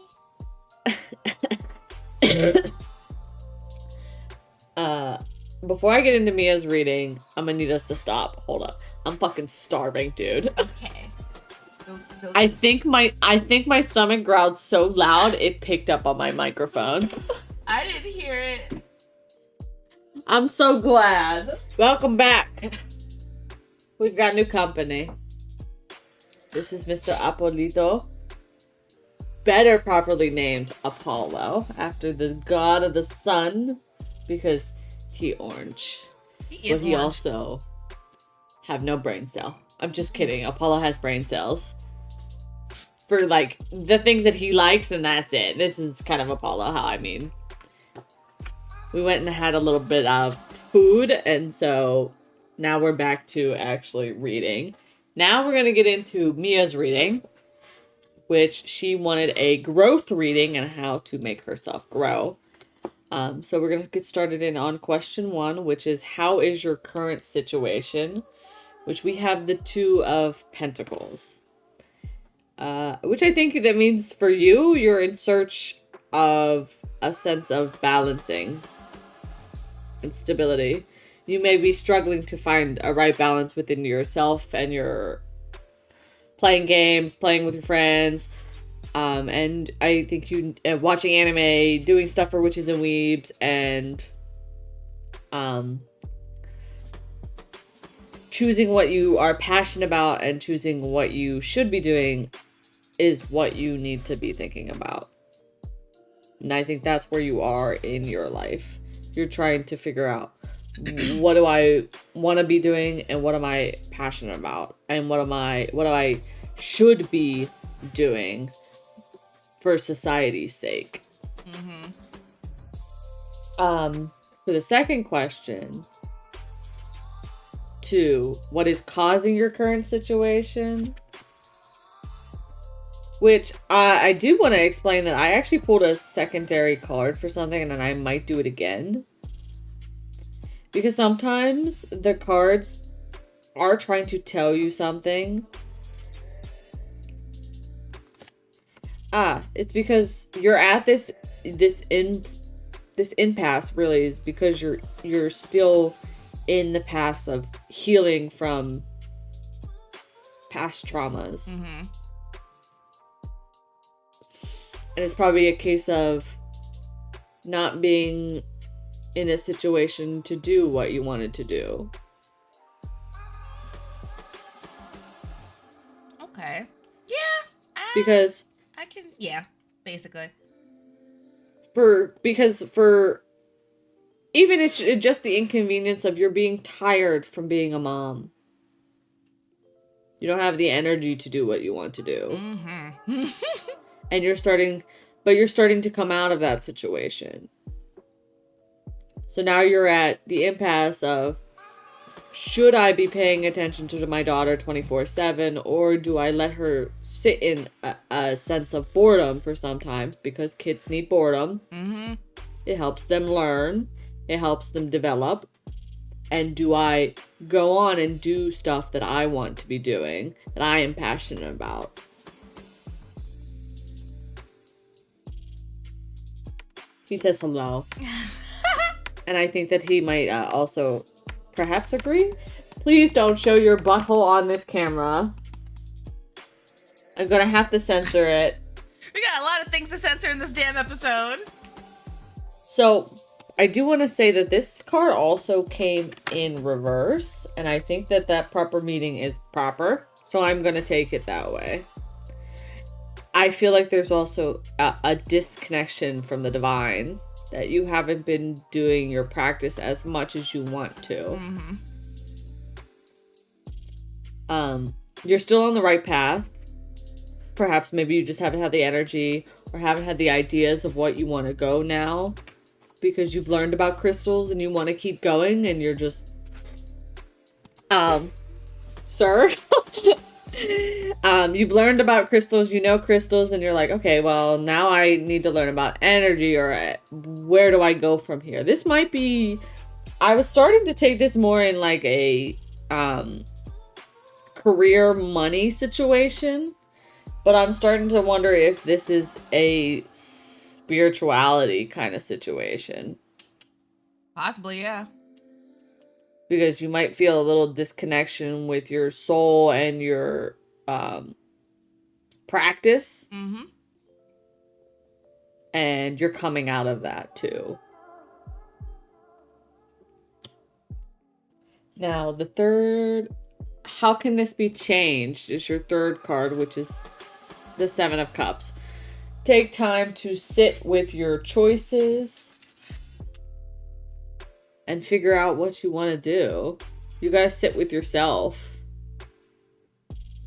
[SPEAKER 1] before I get into Mia's reading, I'm gonna need us to stop. Hold up. I'm fucking starving, dude.
[SPEAKER 2] Okay. Go.
[SPEAKER 1] I think my stomach growled so loud it picked up on my microphone.
[SPEAKER 2] I didn't hear it.
[SPEAKER 1] I'm so glad. Welcome back. We've got new company. This is Mr. Apolito, better properly named Apollo, after the god of the sun, because he orange.
[SPEAKER 2] He is
[SPEAKER 1] but he
[SPEAKER 2] orange.
[SPEAKER 1] also have no brain cell. I'm just kidding. Apollo has brain cells. For, like, the things that he likes, and that's it. This is kind of Apollo, how I mean. We went and had a little bit of food, and so now we're back to actually reading. Now we're going to get into Mia's reading, which she wanted a growth reading and how to make herself grow. So we're going to get started in on question 1, which is, how is your current situation? Which we have the 2 of Pentacles. Which I think that means for you, you're in search of a sense of balancing and stability. You may be struggling to find a right balance within yourself and your playing games, playing with your friends. And I think you watching anime, doing stuff for Witches and Weebs, and choosing what you are passionate about and choosing what you should be doing is what you need to be thinking about. And I think that's where you are in your life. You're trying to figure out what do I want to be doing, and what am I passionate about, and what do I should be doing for society's sake. For the second question, to what is causing your current situation, which I do want to explain that I actually pulled a secondary card for something, and then I might do it again. Because sometimes the cards are trying to tell you something. It's because you're at this impasse, really, is because you're still in the path of healing from past traumas. And it's probably a case of not being in a situation to do what you wanted to do.
[SPEAKER 2] Okay. Yeah.
[SPEAKER 1] Because
[SPEAKER 2] I can, yeah, basically.
[SPEAKER 1] For even it's just the inconvenience of you're being tired from being a mom. You don't have the energy to do what you want to do. And you're starting to come out of that situation. So now you're at the impasse of, should I be paying attention to my daughter 24/7, or do I let her sit in a sense of boredom for some time, because kids need boredom. It helps them learn. It helps them develop. And do I go on and do stuff that I want to be doing, that I am passionate about? He says hello. And I think that he might also perhaps agree. Please don't show your butthole on this camera. I'm gonna have to censor it.
[SPEAKER 2] We got a lot of things to censor in this damn episode.
[SPEAKER 1] So, I do want to say that this card also came in reverse, and I think that proper meaning is proper, so I'm gonna take it that way. I feel like there's also a disconnection from the divine, that you haven't been doing your practice as much as you want to. You're still on the right path. Perhaps maybe you just haven't had the energy or haven't had the ideas of what you want to go now, because you've learned about crystals and you want to keep going, and you're just sir. You've learned about crystals, you know crystals, and you're like, okay, well, now I need to learn about energy, or where do I go from here? This might be, I was starting to take this more in like a career money situation, but I'm starting to wonder if this is a spirituality kind of situation.
[SPEAKER 2] Possibly, yeah.
[SPEAKER 1] Because you might feel a little disconnection with your soul and your practice. And you're coming out of that too. Now, the third, how can this be changed, is your third card, which is the Seven of Cups. Take time to sit with your choices and figure out what you want to do. You guys sit with yourself.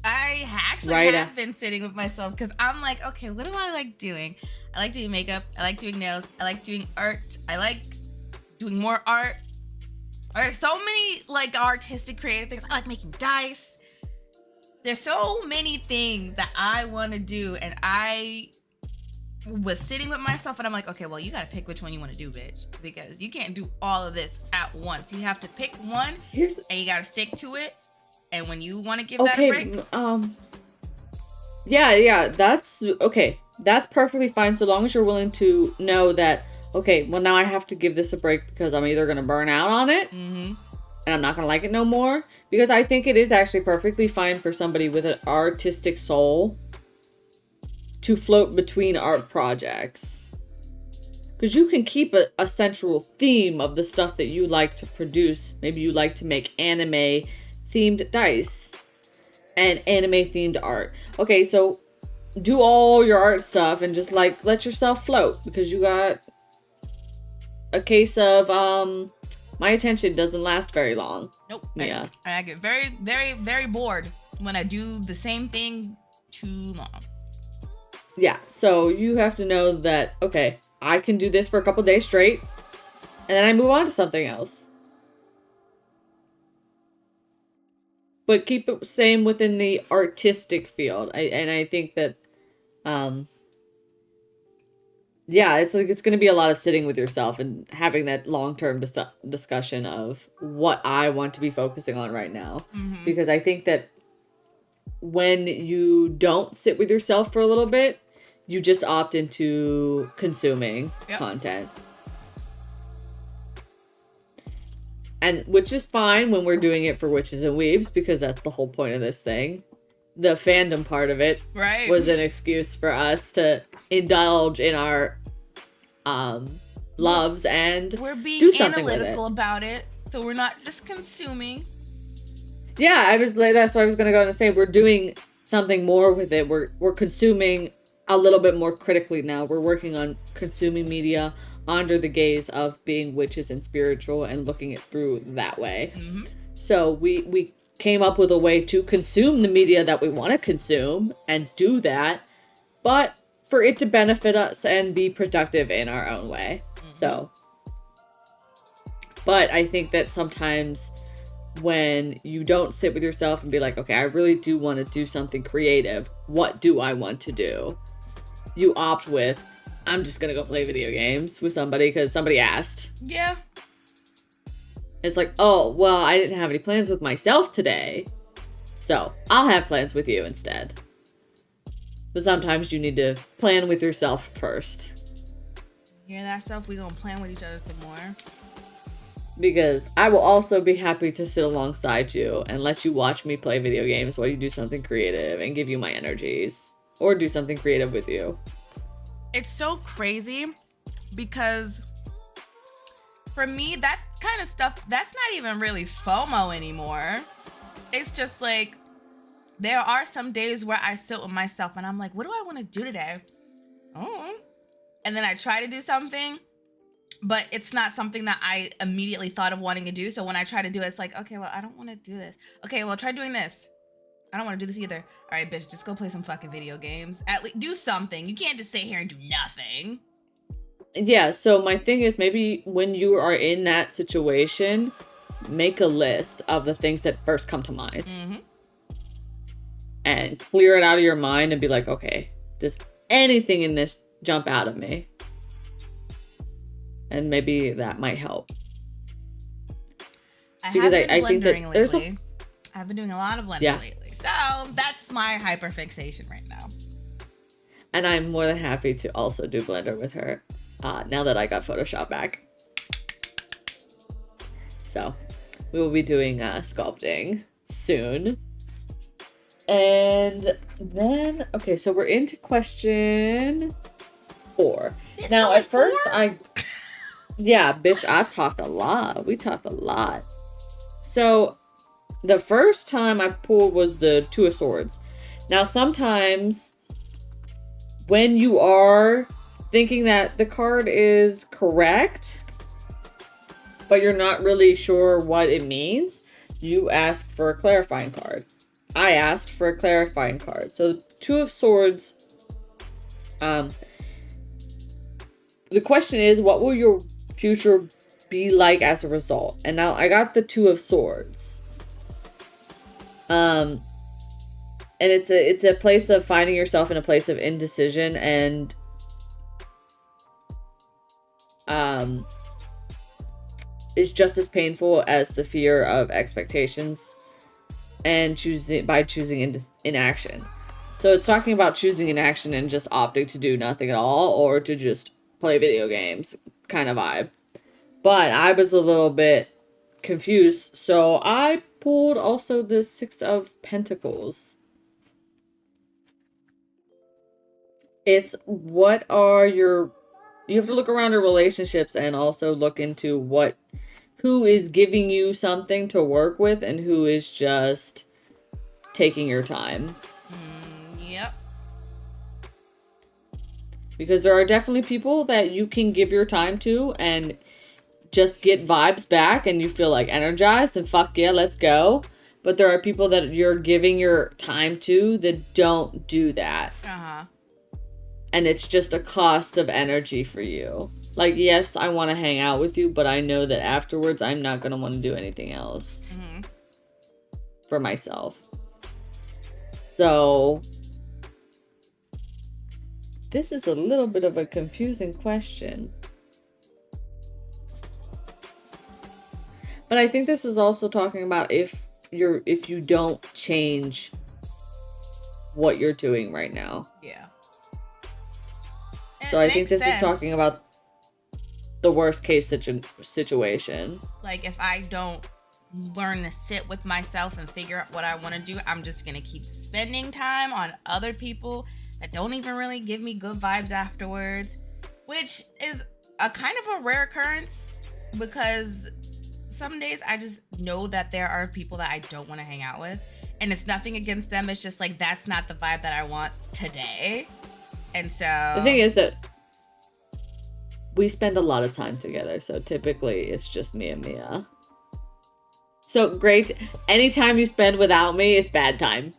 [SPEAKER 2] I actually have been sitting with myself, because I'm like, okay, what do I like doing? I like doing makeup. I like doing nails. I like doing art. I like doing more art. There's so many like artistic, creative things. I like making dice. There's so many things that I want to do, and I was sitting with myself, and I'm like, okay, well, you gotta pick which one you want to do, bitch, because you can't do all of this at once. You have to pick one, and you gotta stick to it. And when you want to give that a break,
[SPEAKER 1] yeah, that's okay. That's perfectly fine, so long as you're willing to know that, okay, well, now I have to give this a break because I'm either gonna burn out on it, and I'm not gonna like it no more. Because I think it is actually perfectly fine for somebody with an artistic soul to float between art projects. Because you can keep a central theme of the stuff that you like to produce. Maybe you like to make anime themed dice and anime themed art. Okay, so do all your art stuff and just like let yourself float, because you got a case of my attention doesn't last very long.
[SPEAKER 2] Nope.
[SPEAKER 1] Yeah.
[SPEAKER 2] I get very, very, very bored when I do the same thing too long.
[SPEAKER 1] Yeah, so you have to know that, okay, I can do this for a couple days straight, and then I move on to something else. But keep it same within the artistic field. I think that, yeah, it's going to be a lot of sitting with yourself and having that long-term discussion of what I want to be focusing on right now.
[SPEAKER 2] Mm-hmm.
[SPEAKER 1] Because I think that when you don't sit with yourself for a little bit, you just opt into consuming content. And which is fine when we're doing it for Witches and Weebs, because that's the whole point of this thing. The fandom part of it was an excuse for us to indulge in our loves and
[SPEAKER 2] we're being
[SPEAKER 1] do something
[SPEAKER 2] analytical
[SPEAKER 1] with it.
[SPEAKER 2] about it, so we're not just consuming.
[SPEAKER 1] Yeah, that's what I was gonna go and say. We're doing something more with it. We're consuming a little bit more critically now. We're working on consuming media under the gaze of being witches and spiritual and looking it through that way.
[SPEAKER 2] Mm-hmm.
[SPEAKER 1] So we came up with a way to consume the media that we want to consume and do that, but for it to benefit us and be productive in our own way. Mm-hmm. So, but I think that sometimes when you don't sit with yourself and be like, okay, I really do want to do something creative. What do I want to do? You opt with, I'm just going to go play video games with somebody because somebody asked.
[SPEAKER 2] Yeah.
[SPEAKER 1] It's like, oh, well, I didn't have any plans with myself today, so I'll have plans with you instead. But sometimes you need to plan with yourself first.
[SPEAKER 2] Hear that stuff? We gonna plan with each other some more.
[SPEAKER 1] Because I will also be happy to sit alongside you and let you watch me play video games while you do something creative and give you my energies. Or do something creative with you.
[SPEAKER 2] It's so crazy because for me, that kind of stuff, that's not even really FOMO anymore. It's just like, there are some days where I sit with myself and I'm like, what do I want to do today? Oh. And then I try to do something, but it's not something that I immediately thought of wanting to do. So when I try to do it, it's like, okay, well, I don't want to do this. Okay, well, try doing this. I don't want to do this either. All right, bitch, just go play some fucking video games. At least do something. You can't just sit here and do nothing.
[SPEAKER 1] Yeah, so my thing is maybe when you are in that situation, make a list of the things that first come to mind. Mm-hmm. And clear it out of your mind and be like, okay, does anything in this jump out of me? And maybe that might help.
[SPEAKER 2] I think that lately. I've been doing a lot of blending lately. So that's my hyperfixation right now.
[SPEAKER 1] And I'm more than happy to also do Blender with her now that I got Photoshop back. So we will be doing sculpting soon. And then, okay, so we're into question 4.
[SPEAKER 2] It's
[SPEAKER 1] now, at first,
[SPEAKER 2] 4?
[SPEAKER 1] Yeah, bitch, I talked a lot. We talked a lot. So the first time I pulled was the Two of Swords. Now, sometimes when you are thinking that the card is correct, but you're not really sure what it means, you ask for a clarifying card. I asked for a clarifying card. So, Two of Swords, the question is, what will your future be like as a result? And now I got the Two of Swords. And it's a place of finding yourself in a place of indecision and is just as painful as the fear of expectations and choosing inaction. So it's talking about choosing inaction and just opting to do nothing at all or to just play video games kind of vibe. But I was a little bit confused, so I pulled also the Six of Pentacles. It's you have to look around your relationships and also look into who is giving you something to work with and who is just taking your time.
[SPEAKER 2] Yep.
[SPEAKER 1] Because there are definitely people that you can give your time to and just get vibes back and you feel like energized and fuck yeah, let's go. But there are people that you're giving your time to that don't do that.
[SPEAKER 2] Uh-huh.
[SPEAKER 1] And it's just a cost of energy for you. Like, yes, I want to hang out with you, but I know that afterwards I'm not going to want to do anything else for myself. So, this is a little bit of a confusing question. But I think this is also talking about if you don't change what you're doing right now.
[SPEAKER 2] Yeah.
[SPEAKER 1] So I think this is talking about the worst case situation.
[SPEAKER 2] Like, if I don't learn to sit with myself and figure out what I want to do, I'm just going to keep spending time on other people that don't even really give me good vibes afterwards, which is a kind of a rare occurrence because some days I just know that there are people that I don't want to hang out with, and it's nothing against them. It's just like, that's not the vibe that I want today. And so
[SPEAKER 1] the thing is that we spend a lot of time together, so typically it's just me and Mia. So great. Anytime you spend without me is bad time.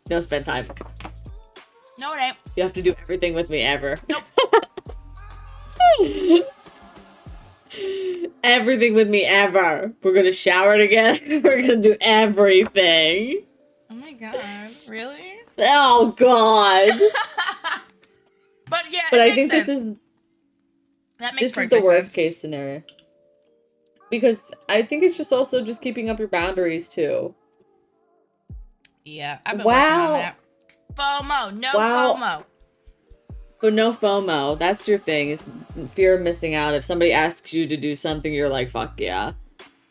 [SPEAKER 1] No spend time.
[SPEAKER 2] No, it ain't.
[SPEAKER 1] You have to do everything with me ever.
[SPEAKER 2] Nope.
[SPEAKER 1] Everything with me ever. We're gonna shower together. We're gonna do everything.
[SPEAKER 2] Oh my god, really?
[SPEAKER 1] Oh god.
[SPEAKER 2] But yeah,
[SPEAKER 1] but I think sense. This is the worst case scenario. Because I think it's just also just keeping up your boundaries too.
[SPEAKER 2] Yeah, I've been working on that. FOMO, no FOMO.
[SPEAKER 1] But no FOMO. That's your thing, is fear of missing out. If somebody asks you to do something, you're like, fuck yeah.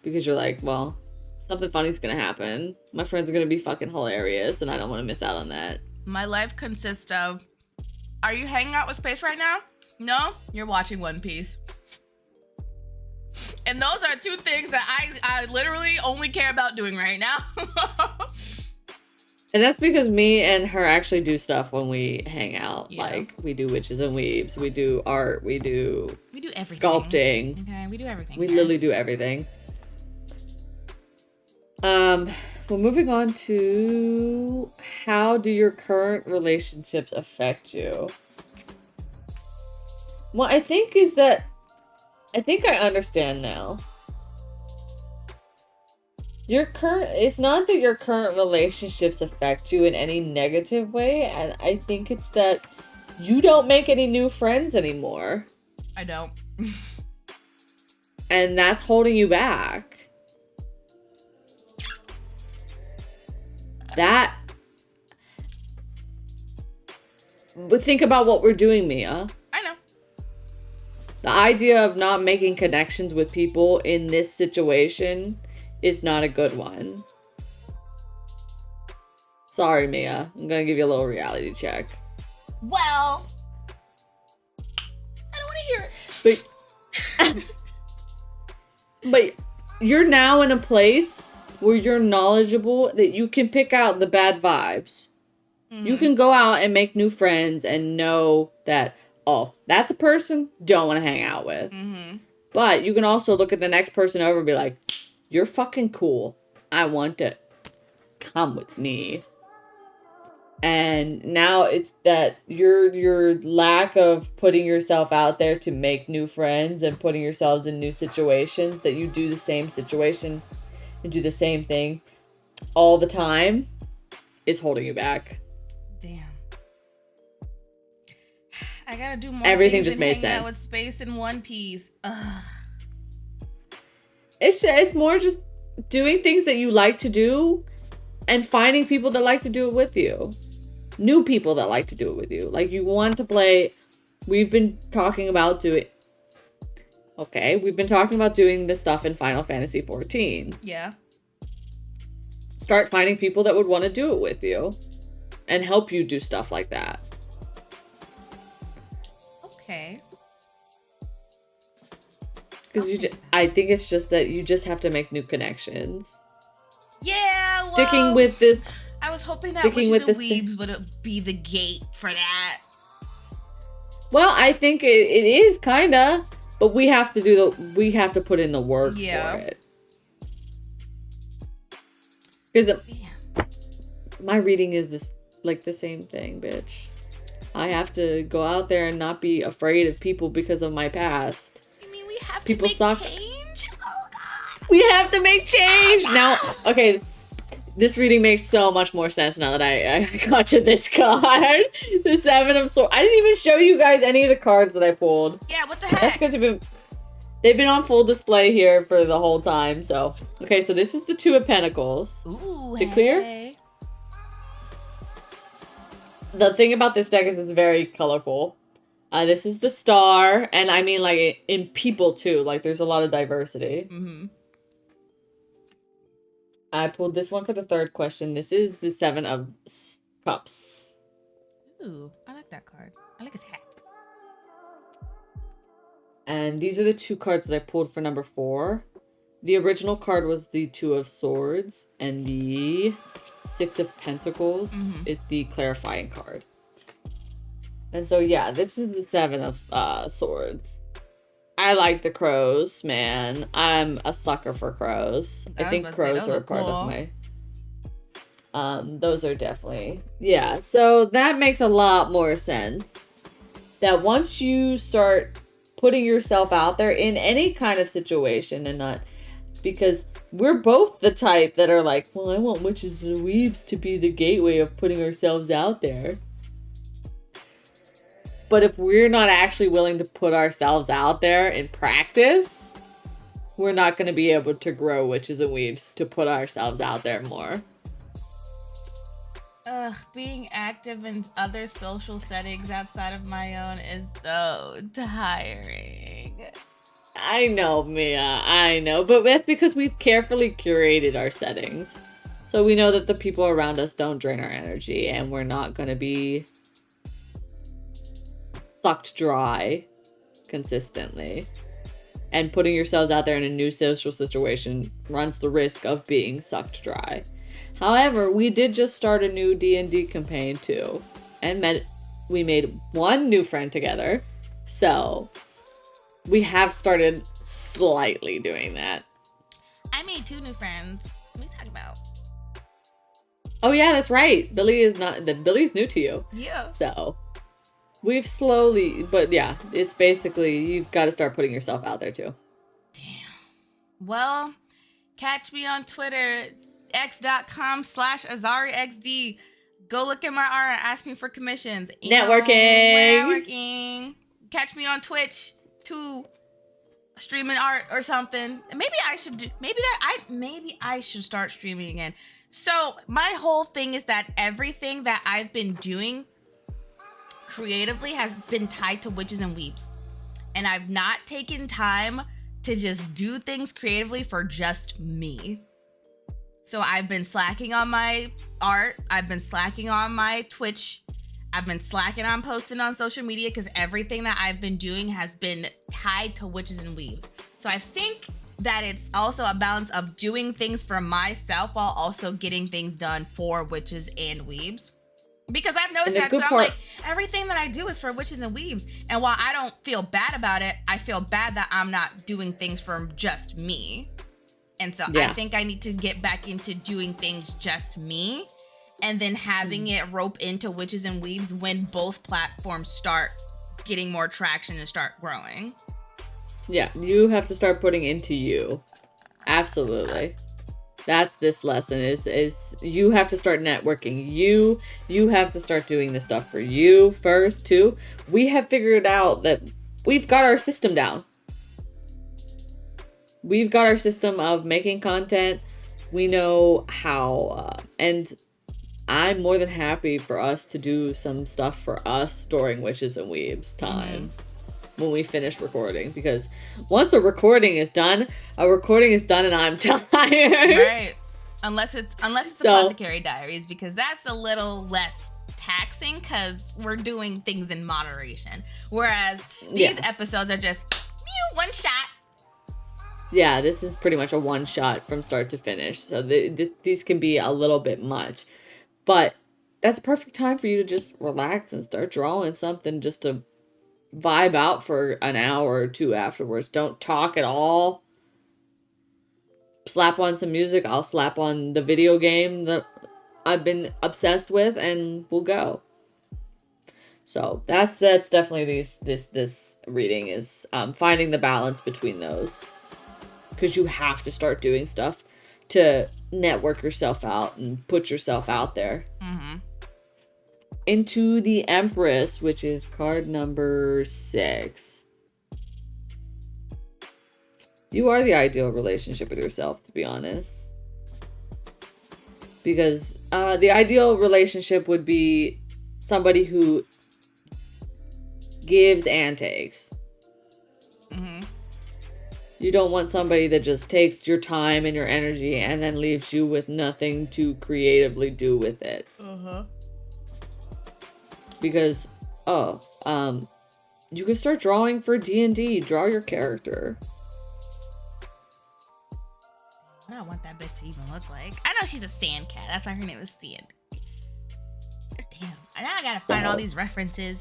[SPEAKER 1] Because you're like, well, something funny's gonna happen. My friends are gonna be fucking hilarious, and I don't want to miss out on that.
[SPEAKER 2] My life consists of, are you hanging out with Space right now? No? You're watching One Piece. And those are two things that I literally only care about doing right now.
[SPEAKER 1] And that's because me and her actually do stuff when we hang out. Yeah. Like, we do Witches and Weebs, we do art, we do everything. Sculpting.
[SPEAKER 2] Okay, we do everything.
[SPEAKER 1] We literally do everything. Well, moving on to, how do your current relationships affect you? Well, I think I understand now. It's not that your current relationships affect you in any negative way, and I think it's that you don't make any new friends anymore.
[SPEAKER 2] I don't.
[SPEAKER 1] And that's holding you back. But think about what we're doing, Mia.
[SPEAKER 2] I know.
[SPEAKER 1] The idea of not making connections with people in this situation is not a good one. Sorry, Mia. I'm gonna give you a little reality check.
[SPEAKER 2] Well, I don't want to hear
[SPEAKER 1] it. But you're now in a place where you're knowledgeable that you can pick out the bad vibes. Mm-hmm. You can go out and make new friends and know that, oh, that's a person don't want to hang out with. Mm-hmm. But you can also look at the next person over and be like, you're fucking cool. I want to come with me. And now it's that your lack of putting yourself out there to make new friends and putting yourselves in new situations, that you do the same situation and do the same thing all the time, is holding you back.
[SPEAKER 2] Damn. I gotta do more.
[SPEAKER 1] Everything just made sense.
[SPEAKER 2] Hang out with Space in One Piece. Ugh.
[SPEAKER 1] It's more just doing things that you like to do and finding people that like to do it with you. New people that like to do it with you. Like, you want to play. We've been talking about doing this stuff in Final Fantasy 14.
[SPEAKER 2] Yeah.
[SPEAKER 1] Start finding people that would want to do it with you and help you do stuff like that.
[SPEAKER 2] Okay.
[SPEAKER 1] Because I think it's just that you just have to make new connections.
[SPEAKER 2] Yeah,
[SPEAKER 1] sticking with this.
[SPEAKER 2] I was hoping that Witches and Weebs would be the gate for that.
[SPEAKER 1] Well, I think it is kinda. But we have to put in the work for it. Because my reading is the same thing, bitch. I have to go out there and not be afraid of people because of my past.
[SPEAKER 2] You mean we have
[SPEAKER 1] people
[SPEAKER 2] to make
[SPEAKER 1] suck.
[SPEAKER 2] change? Oh God.
[SPEAKER 1] We have to make change! Now, okay, this reading makes so much more sense now that I got to this card. The Seven of Swords. I didn't even show you guys any of the cards that I pulled.
[SPEAKER 2] Yeah, what the heck?
[SPEAKER 1] That's because they've been on full display here for the whole time, so. Okay, so this is the Two of Pentacles.
[SPEAKER 2] Ooh,
[SPEAKER 1] is it clear? The thing about this deck is it's very colorful. This is the Star, and I mean, like, in people, too. Like, there's a lot of diversity.
[SPEAKER 2] Mm-hmm.
[SPEAKER 1] I pulled this one for the third question. This is the Seven of Cups.
[SPEAKER 2] Ooh, I like that card. I like his hat.
[SPEAKER 1] And these are the two cards that I pulled for number 4. The original card was the Two of Swords, and the Six of Pentacles is the clarifying card. And so, yeah, this is the Seven of Swords. I like the crows, man. I'm a sucker for crows. I think crows are a part of my... those are definitely... Yeah, so that makes a lot more sense. That once you start putting yourself out there in any kind of situation and not... Because we're both the type that are like, well, I want Witches and Weebs to be the gateway of putting ourselves out there. But if we're not actually willing to put ourselves out there in practice, we're not going to be able to grow Witches and Weebs to put ourselves out there more.
[SPEAKER 2] Being active in other social settings outside of my own is so tiring.
[SPEAKER 1] I know, Mia, I know. But that's because we've carefully curated our settings. So we know that the people around us don't drain our energy, and we're not going to be sucked dry consistently. And putting yourselves out there in a new social situation runs the risk of being sucked dry. However, we did just start a new D&D campaign too. And we made one new friend together. So we have started slightly doing that.
[SPEAKER 2] I made 2 new friends. What are you talking about?
[SPEAKER 1] Oh yeah, that's right. Billy's new to you.
[SPEAKER 2] Yeah.
[SPEAKER 1] So we've slowly, but yeah, it's basically, you've got to start putting yourself out there too.
[SPEAKER 2] Damn. Well, catch me on Twitter, x.com/AzauriXD. Go look at my art, ask me for commissions.
[SPEAKER 1] Networking.
[SPEAKER 2] We're networking. Catch me on Twitch too. Streaming art or something. Maybe I should start streaming again. So my whole thing is that everything that I've been doing creatively has been tied to Witches and Weebs. And I've not taken time to just do things creatively for just me. So I've been slacking on my art. I've been slacking on my Twitch. I've been slacking on posting on social media because everything that I've been doing has been tied to Witches and Weebs. So I think that it's also a balance of doing things for myself while also getting things done for Witches and Weebs. Because I've noticed that too. I'm like, everything that I do is for Witches and Weebs. And while I don't feel bad about it, I feel bad that I'm not doing things for just me. And so I think I need to get back into doing things just me. And then having it rope into Witches and Weebs when both platforms start getting more traction and start growing.
[SPEAKER 1] Yeah, you have to start putting into you. Absolutely. That's this lesson is you have to start networking. You have to start doing this stuff for you first too. We have figured out that we've got our system down. We've got our system of making content. We know how, and I'm more than happy for us to do some stuff for us during Witches and Weebs time when we finish recording. Because once a recording is done and I'm tired.
[SPEAKER 2] Right. Unless it's Apothecary Diaries, because that's a little less taxing because we're doing things in moderation. Whereas these episodes are just one shot.
[SPEAKER 1] Yeah, this is pretty much a one shot from start to finish. So these can be a little bit much. But that's a perfect time for you to just relax and start drawing something just to vibe out for an hour or two afterwards. Don't talk at all. Slap on some music. I'll slap on the video game that I've been obsessed with, and we'll go. So that's definitely this reading is finding the balance between those, because you have to start doing stuff to network yourself out and put yourself out there.
[SPEAKER 2] Mm-hmm.
[SPEAKER 1] Into the Empress, which is card number 6. You are the ideal relationship with yourself, to be honest. Because the ideal relationship would be somebody who gives and takes.
[SPEAKER 2] Mm-hmm.
[SPEAKER 1] You don't want somebody that just takes your time and your energy and then leaves you with nothing to creatively do with it.
[SPEAKER 2] Uh-huh.
[SPEAKER 1] Because, you can start drawing for D&D. Draw your character.
[SPEAKER 2] I don't want that bitch to even look like. I know she's a sand cat. That's why her name is Sand. Damn. Now I gotta find all these references.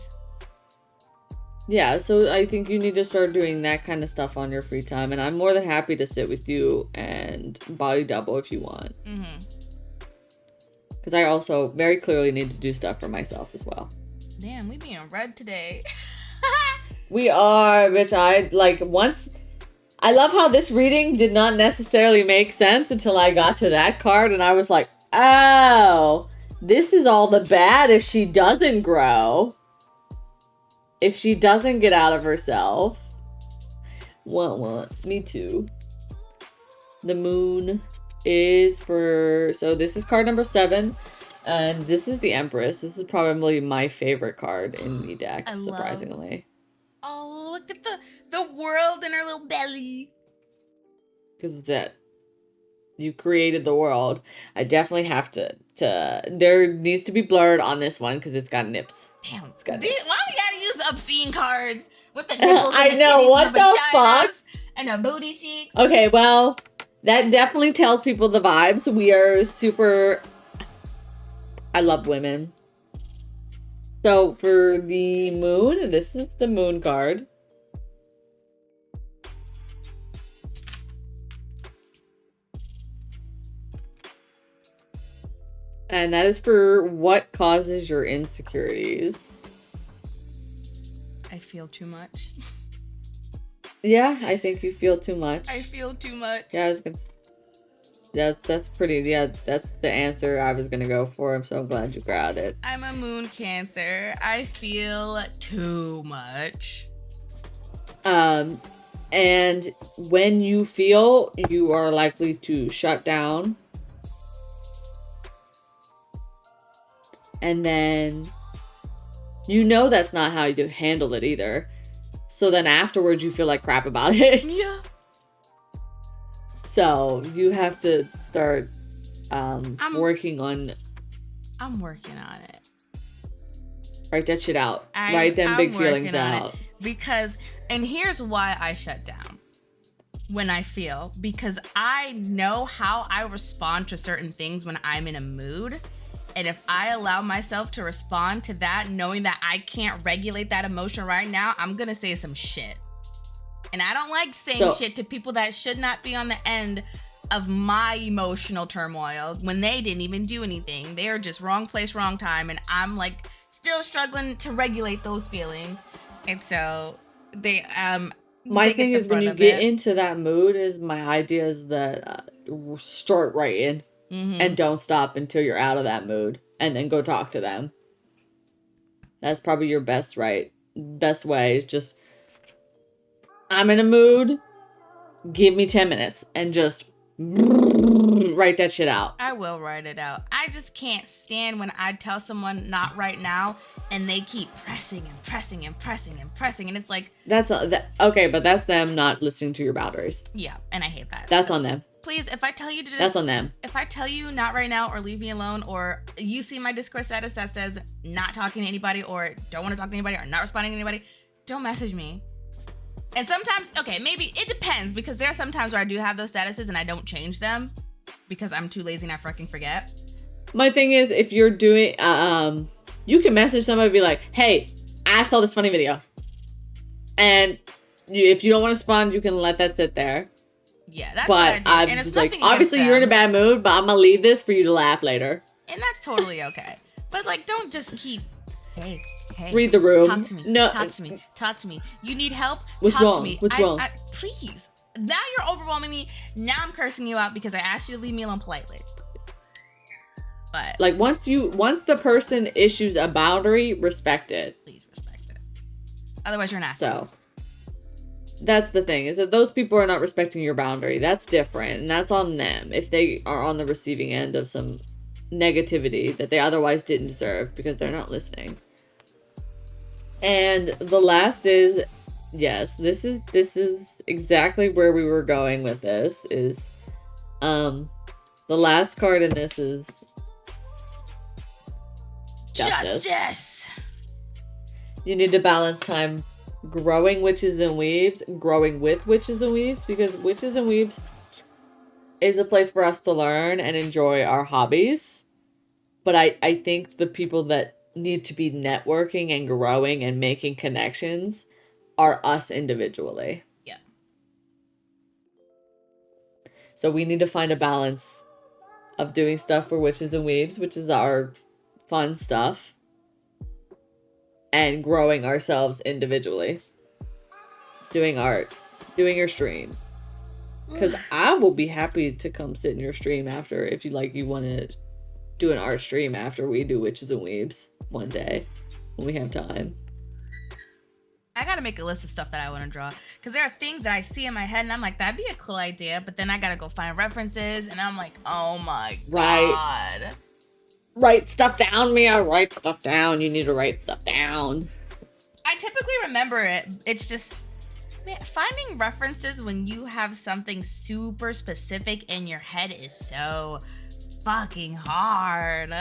[SPEAKER 1] Yeah, so I think you need to start doing that kind of stuff on your free time. And I'm more than happy to sit with you and body double if you want.
[SPEAKER 2] Mm-hmm.
[SPEAKER 1] Because I also very clearly need to do stuff for myself as well.
[SPEAKER 2] Damn, we being red today.
[SPEAKER 1] We are, bitch. I love how this reading did not necessarily make sense until I got to that card, and I was like, oh, this is all the bad if she doesn't grow. If she doesn't get out of herself. Well, me too. The moon is for... So this is card number 7. And this is the Empress. This is probably my favorite card in the deck, surprisingly.
[SPEAKER 2] Oh, look at the world in her little belly.
[SPEAKER 1] Because that you created the world. I definitely have to there needs to be blurred on this one because it's got nips.
[SPEAKER 2] Damn,
[SPEAKER 1] it's got
[SPEAKER 2] nips. Why we gotta use the obscene cards with the nipples and
[SPEAKER 1] I
[SPEAKER 2] the
[SPEAKER 1] know,
[SPEAKER 2] titties
[SPEAKER 1] what
[SPEAKER 2] and the
[SPEAKER 1] the
[SPEAKER 2] vaginas
[SPEAKER 1] fuck?
[SPEAKER 2] And the booty cheeks?
[SPEAKER 1] Okay, well, that definitely tells people the vibes. We are super... I love women. So for the moon, this is the moon card. And that is for what causes your insecurities.
[SPEAKER 2] I feel too much.
[SPEAKER 1] Yeah, I think you feel too much.
[SPEAKER 2] I feel too much.
[SPEAKER 1] Yeah, I was gonna... That's pretty, yeah, that's the answer I was gonna go for. I'm so glad you grabbed it.
[SPEAKER 2] I'm a moon Cancer. I feel too much.
[SPEAKER 1] And when you feel, you are likely to shut down. And then you know that's not how you handle it either. So then afterwards you feel like crap about it.
[SPEAKER 2] Yeah.
[SPEAKER 1] So you have to start working on...
[SPEAKER 2] I'm working on it.
[SPEAKER 1] Write that shit out. Write them big feelings out.
[SPEAKER 2] Because, and here's why I shut down when I feel. Because I know how I respond to certain things when I'm in a mood. And if I allow myself to respond to that, knowing that I can't regulate that emotion right now, I'm going to say some shit. And I don't like saying shit to people that should not be on the end of my emotional turmoil when they didn't even do anything. They are just wrong place, wrong time. And I'm like still struggling to regulate those feelings. And so they,
[SPEAKER 1] my thing is when you get into that mood is my idea is that start writing and don't stop until you're out of that mood and then go talk to them. That's probably your best way is just, I'm in a mood, give me 10 minutes and just write that shit out.
[SPEAKER 2] I will write it out. I just can't stand when I tell someone not right now and they keep pressing and pressing and pressing and pressing. And it's like...
[SPEAKER 1] Okay, but that's them not listening to your boundaries.
[SPEAKER 2] Yeah, and I hate that.
[SPEAKER 1] That's on them.
[SPEAKER 2] Please, if I tell you to just...
[SPEAKER 1] That's on them.
[SPEAKER 2] If I tell you not right now or leave me alone or you see my Discord status that says not talking to anybody or don't want to talk to anybody or not responding to anybody, don't message me. And sometimes, okay, maybe it depends because there are some times where I do have those statuses and I don't change them because I'm too lazy and I fucking forget.
[SPEAKER 1] My thing is, if you're doing, you can message somebody and be like, hey, I saw this funny video. And if you don't want to respond, you can let that sit there.
[SPEAKER 2] Yeah, that's
[SPEAKER 1] but
[SPEAKER 2] what I do. And it's
[SPEAKER 1] like,
[SPEAKER 2] nothing
[SPEAKER 1] obviously you're in a bad mood, but I'm gonna leave this for you to laugh later.
[SPEAKER 2] And that's totally okay. But like, don't just keep, hey,
[SPEAKER 1] read the room.
[SPEAKER 2] Talk to me.
[SPEAKER 1] No,
[SPEAKER 2] talk to me. You need help?
[SPEAKER 1] What's
[SPEAKER 2] talk
[SPEAKER 1] wrong?
[SPEAKER 2] to me.
[SPEAKER 1] What's wrong?
[SPEAKER 2] Please. Now you're overwhelming me. Now I'm cursing you out because I asked you to leave me alone politely. But
[SPEAKER 1] like, once the person issues a boundary, respect it.
[SPEAKER 2] Please respect it. Otherwise, you're an asshole.
[SPEAKER 1] So that's the thing, is that those people are not respecting your boundary. That's different, and that's on them if they are on the receiving end of some negativity that they otherwise didn't deserve because they're not listening. And the last is, yes, this is exactly where we were going with this, is the last card in this is Justice. You need to balance time growing witches and weebs, growing with witches and weebs, because witches and weebs is a place for us to learn and enjoy our hobbies. But I think the people that need to be networking and growing and making connections are us individually.
[SPEAKER 2] Yeah.
[SPEAKER 1] So we need to find a balance of doing stuff for witches and weebs, which is our fun stuff, and growing ourselves individually. Doing art. Doing your stream. Because I will be happy to come sit in your stream after, if you want to do an art stream after we do Witches and Weebs one day when we have time.
[SPEAKER 2] I gotta make a list of stuff that I want to draw, because there are things that I see in my head and I'm like, that'd be a cool idea, but then I gotta go find references and I'm like, oh my god.
[SPEAKER 1] Write stuff down, Mia. Write stuff down. You need to write stuff down.
[SPEAKER 2] I typically remember it. It's just, man, finding references when you have something super specific in your head is so fucking hard.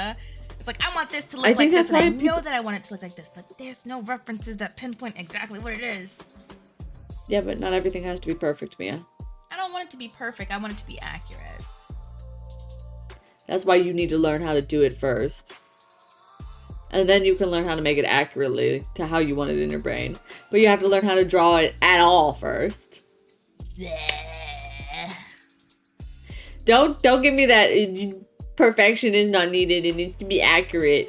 [SPEAKER 2] It's like, I want this to look like this, and I know that I want it to look like this, but there's no references that pinpoint exactly what it is.
[SPEAKER 1] Yeah, but not everything has to be perfect, Mia.
[SPEAKER 2] I don't want it to be perfect. I want it to be accurate.
[SPEAKER 1] That's why you need to learn how to do it first. And then you can learn how to make it accurately to how you want it in your brain. But you have to learn how to draw it at all first. Don't give me that perfection is not needed. It needs to be accurate.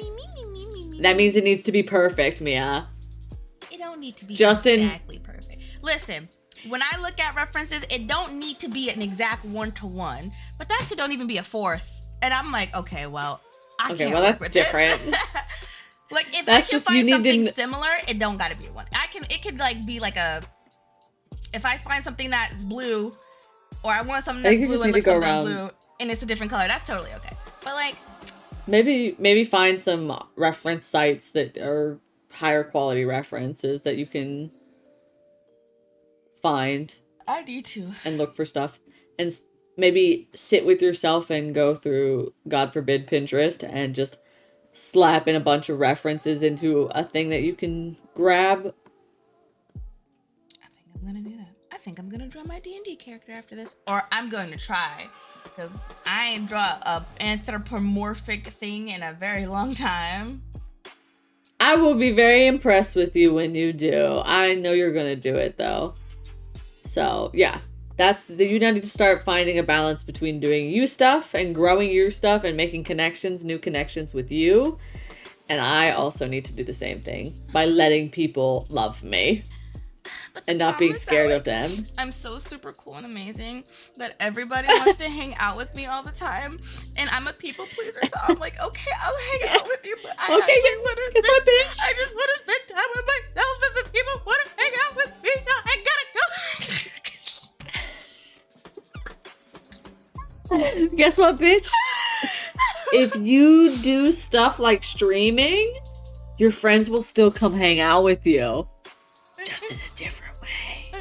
[SPEAKER 1] That means it needs to be perfect, Mia.
[SPEAKER 2] It don't need to be exactly perfect. Listen, when I look at references, it don't need to be an exact 1-to-1. But that shit don't even be a fourth. And I'm like, okay, well, I can't work with
[SPEAKER 1] different.
[SPEAKER 2] This. Like, if
[SPEAKER 1] that's
[SPEAKER 2] I can find something similar, it don't gotta be a 1. It could like be like a, if I find something that's blue, or I want something that's blue and looks like blue, and it's a different color, that's totally okay. But like,
[SPEAKER 1] maybe find some reference sites that are higher quality references that you can find.
[SPEAKER 2] I need to.
[SPEAKER 1] And look for stuff. And maybe sit with yourself and go through, God forbid, Pinterest, and just slap in a bunch of references into a thing that you can grab.
[SPEAKER 2] I think I'm gonna do that. I think I'm gonna draw my D&D character after this. Or I'm going to try, because I ain't draw a anthropomorphic thing in a very long time.
[SPEAKER 1] I will be very impressed with you when you do. I know you're gonna do it, though. So, yeah. You now need to start finding a balance between doing you stuff and growing your stuff and making new connections with you. And I also need to do the same thing by letting people love me and not being scared of them.
[SPEAKER 2] I'm so super cool and amazing that everybody wants to hang out with me all the time. And I'm a people pleaser, so I'm like, okay, I'll hang out with you, but I just want to spend time with myself, and the people want to hang out with me, so I gotta go.
[SPEAKER 1] Guess what, bitch? If you do stuff like streaming, your friends will still come hang out with you. Just in a different way.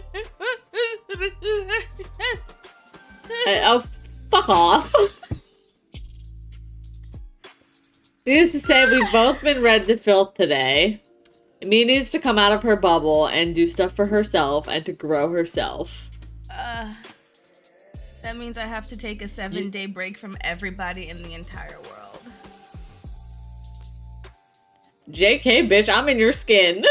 [SPEAKER 1] Oh, fuck off. Needless to say, we've both been read to filth today. Mia needs to come out of her bubble and do stuff for herself and to grow herself.
[SPEAKER 2] That means I have to take a 7-day break from everybody in the entire world.
[SPEAKER 1] JK, bitch, I'm in your skin.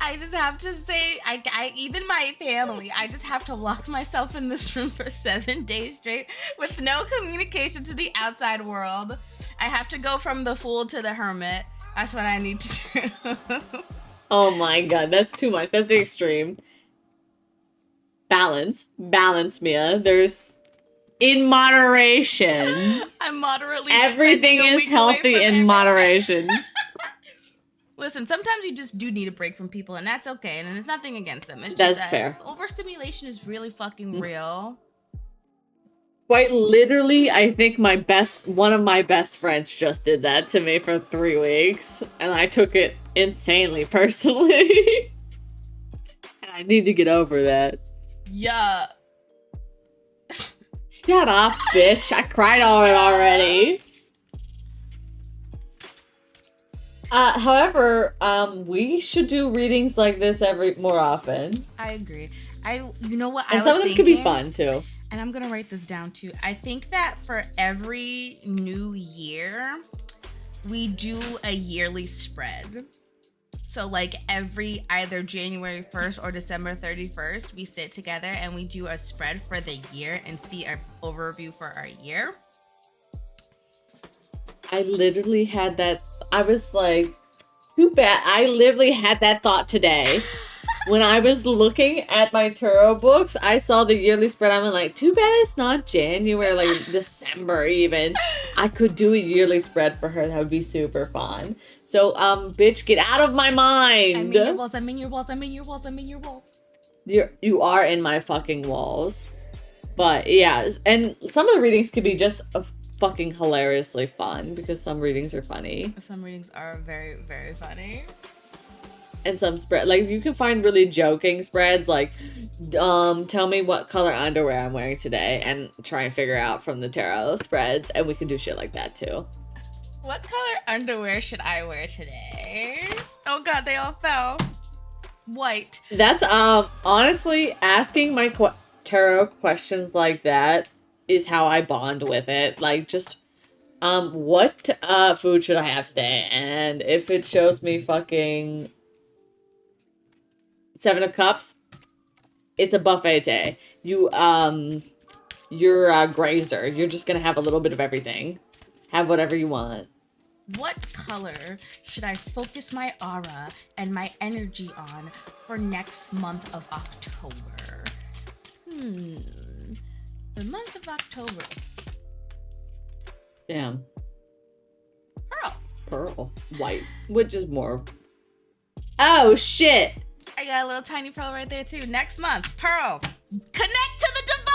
[SPEAKER 2] I just have to say, I even my family, I just have to lock myself in this room for 7 days straight with no communication to the outside world. I have to go from the fool to the hermit. That's what I need to do.
[SPEAKER 1] Oh my god, that's too much. That's the extreme. Balance, Mia. There's in moderation.
[SPEAKER 2] I'm moderately.
[SPEAKER 1] Everything is healthy in moderation.
[SPEAKER 2] Listen, sometimes you just do need a break from people, and that's okay. And there's nothing against them. It's just
[SPEAKER 1] that's
[SPEAKER 2] that
[SPEAKER 1] fair.
[SPEAKER 2] Overstimulation is really fucking real.
[SPEAKER 1] Quite literally, I think one of my best friends just did that to me for 3 weeks, and I took it insanely personally. And I need to get over that.
[SPEAKER 2] Yeah.
[SPEAKER 1] Shut up, bitch. I cried over it already. However, we should do readings like this more often.
[SPEAKER 2] I agree. You know what?
[SPEAKER 1] And some of them could be fun too.
[SPEAKER 2] And I'm gonna write this down too. I think that for every new year, we do a yearly spread. So like every either January 1st or December 31st, we sit together and we do a spread for the year and see our overview for our year.
[SPEAKER 1] I literally had that. I was like, too bad. I literally had that thought today. When I was looking at my tarot books, I saw the yearly spread. I'm like, too bad it's not January, like December even. I could do a yearly spread for her. That would be super fun. So, bitch, get out of my mind.
[SPEAKER 2] I'm in your walls, I'm in your walls, I'm in your walls, I'm in your walls.
[SPEAKER 1] You are in my fucking walls. But, yeah. And some of the readings could be just fucking hilariously fun because some readings are funny.
[SPEAKER 2] Some readings are very, very funny.
[SPEAKER 1] And some spread, like, you can find really joking spreads, like, tell me what color underwear I'm wearing today, and try and figure out from the tarot spreads, and we can do shit like that, too.
[SPEAKER 2] What color underwear should I wear today? Oh god, they all fell. White.
[SPEAKER 1] That's, honestly, asking my tarot questions like that is how I bond with it. Like, just, what, food should I have today? And if it shows me fucking 7 of Cups, it's a buffet day. You're a grazer. You're just gonna have a little bit of everything. Have whatever you want.
[SPEAKER 2] What color should I focus my aura and my energy on for next month of October? The month of October.
[SPEAKER 1] Damn.
[SPEAKER 2] Pearl.
[SPEAKER 1] White. Which is more... Oh, shit!
[SPEAKER 2] I got a little tiny pearl right there too. Next month, pearl. Connect to the divine.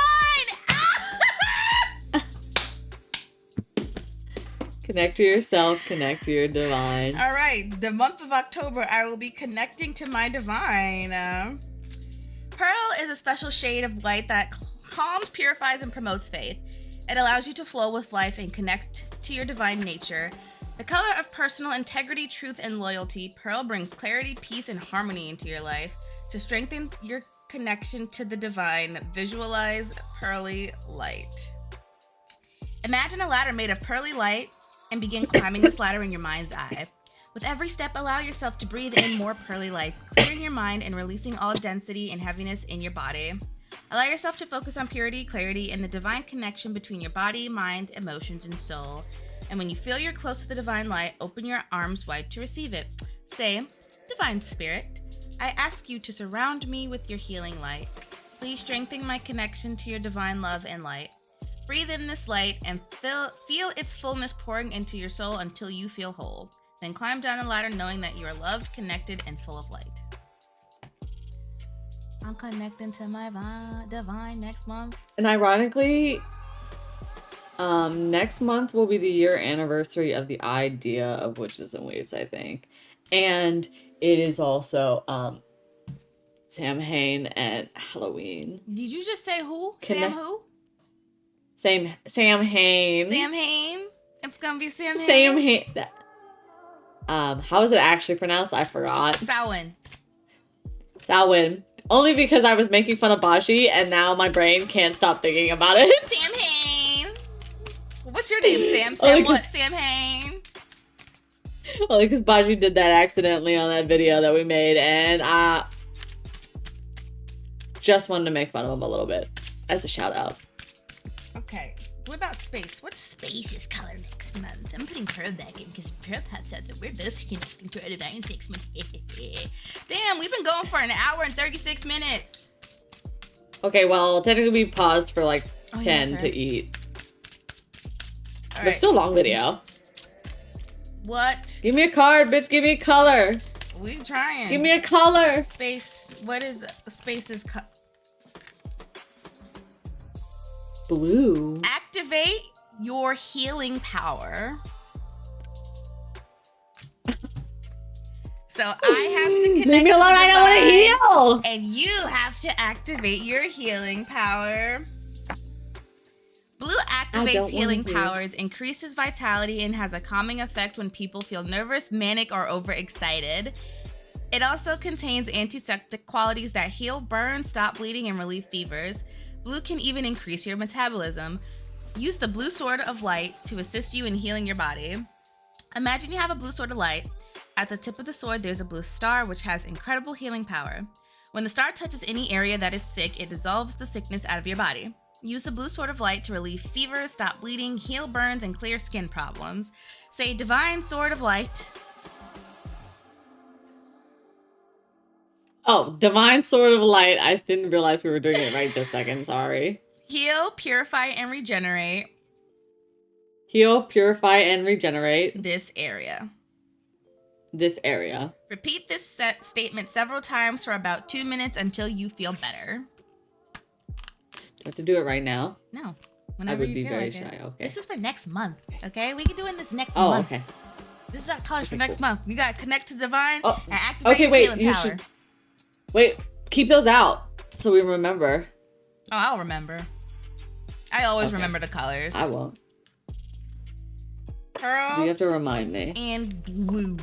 [SPEAKER 1] Connect to yourself. Connect to your divine.
[SPEAKER 2] All right. The month of October, I will be connecting to my divine. Pearl is a special shade of light that calms, purifies, and promotes faith. It allows you to flow with life and connect to your divine nature. The color of personal integrity, truth, and loyalty, Pearl brings clarity, peace, and harmony into your life. To strengthen your connection to the divine, visualize pearly light. Imagine a ladder made of pearly light and begin climbing this ladder in your mind's eye. With every step, allow yourself to breathe in more pearly light, clearing your mind and releasing all density and heaviness in your body. Allow yourself to focus on purity, clarity, and the divine connection between your body, mind, emotions, and soul. And when you feel you're close to the divine light, open your arms wide to receive it. Say, Divine Spirit, I ask you to surround me with your healing light. Please strengthen my connection to your divine love and light. Breathe in this light and feel its fullness pouring into your soul until you feel whole. Then climb down the ladder knowing that you are loved, connected, and full of light. I'm connecting to my divine next month.
[SPEAKER 1] And ironically... next month will be the year anniversary of the idea of Witches and Weebs, I think. And it is also, Samhain and Halloween.
[SPEAKER 2] Did you just say who? Sam who?
[SPEAKER 1] Samhain.
[SPEAKER 2] Samhain? It's gonna be Samhain?
[SPEAKER 1] Samhain. How is it actually pronounced? I forgot.
[SPEAKER 2] Samhain.
[SPEAKER 1] Samhain. Only because I was making fun of Bashi, and now my brain can't stop thinking about it.
[SPEAKER 2] Samhain. What's your name, Sam? Sam what? Samhain.
[SPEAKER 1] Only because Baji did that accidentally on that video that we made, and I just wanted to make fun of him a little bit as a shout out.
[SPEAKER 2] Okay. What about space? What's space's color next month? I'm putting Pearl back in because Pearl pops out that we're both connecting to our divines next month. Damn, we've been going for an hour and 36 minutes.
[SPEAKER 1] Okay, well, technically we paused for like 10
[SPEAKER 2] right.
[SPEAKER 1] to eat.
[SPEAKER 2] All
[SPEAKER 1] But
[SPEAKER 2] right.
[SPEAKER 1] still long video.
[SPEAKER 2] What?
[SPEAKER 1] Give me a card, bitch. Give me a color.
[SPEAKER 2] We trying.
[SPEAKER 1] Give me a color.
[SPEAKER 2] Space. What is space's color?
[SPEAKER 1] Blue.
[SPEAKER 2] Activate your healing power. So I have to connect.
[SPEAKER 1] Leave me alone. I don't want to heal.
[SPEAKER 2] And you have to activate your healing power. Blue activates healing powers, increases vitality, and has a calming effect when people feel nervous, manic, or overexcited. It also contains antiseptic qualities that heal burns, stop bleeding, and relieve fevers. Blue can even increase your metabolism. Use the blue sword of light to assist you in healing your body. Imagine you have a blue sword of light. At the tip of the sword, there's a blue star, which has incredible healing power. When the star touches any area that is sick, it dissolves the sickness out of your body. Use the blue sword of light to relieve fevers, stop bleeding, heal burns, and clear skin problems. Say, Divine Sword of Light.
[SPEAKER 1] Oh, Divine Sword of Light. I didn't realize we were doing it right this second. Sorry.
[SPEAKER 2] Heal, purify, and regenerate.
[SPEAKER 1] Heal, purify, and regenerate.
[SPEAKER 2] This area.
[SPEAKER 1] This area.
[SPEAKER 2] Repeat this statement several times for about 2 minutes until you feel better.
[SPEAKER 1] Do I have to do it right now?
[SPEAKER 2] No.
[SPEAKER 1] I
[SPEAKER 2] Whenever
[SPEAKER 1] would
[SPEAKER 2] you
[SPEAKER 1] be
[SPEAKER 2] feel
[SPEAKER 1] very
[SPEAKER 2] like
[SPEAKER 1] shy.
[SPEAKER 2] it.
[SPEAKER 1] Okay.
[SPEAKER 2] This is for next month, okay? We can do it this next
[SPEAKER 1] Oh,
[SPEAKER 2] month.
[SPEAKER 1] okay.
[SPEAKER 2] This is our colors for
[SPEAKER 1] Okay,
[SPEAKER 2] next
[SPEAKER 1] cool.
[SPEAKER 2] month. You got to connect to Divine
[SPEAKER 1] Oh,
[SPEAKER 2] and activate
[SPEAKER 1] okay,
[SPEAKER 2] your
[SPEAKER 1] wait.
[SPEAKER 2] healing
[SPEAKER 1] You
[SPEAKER 2] power.
[SPEAKER 1] should. Wait. Keep those out so we remember.
[SPEAKER 2] Oh, I'll remember. I always
[SPEAKER 1] Okay.
[SPEAKER 2] remember the colors.
[SPEAKER 1] I won't.
[SPEAKER 2] Pearl
[SPEAKER 1] You have to remind me.
[SPEAKER 2] and blue.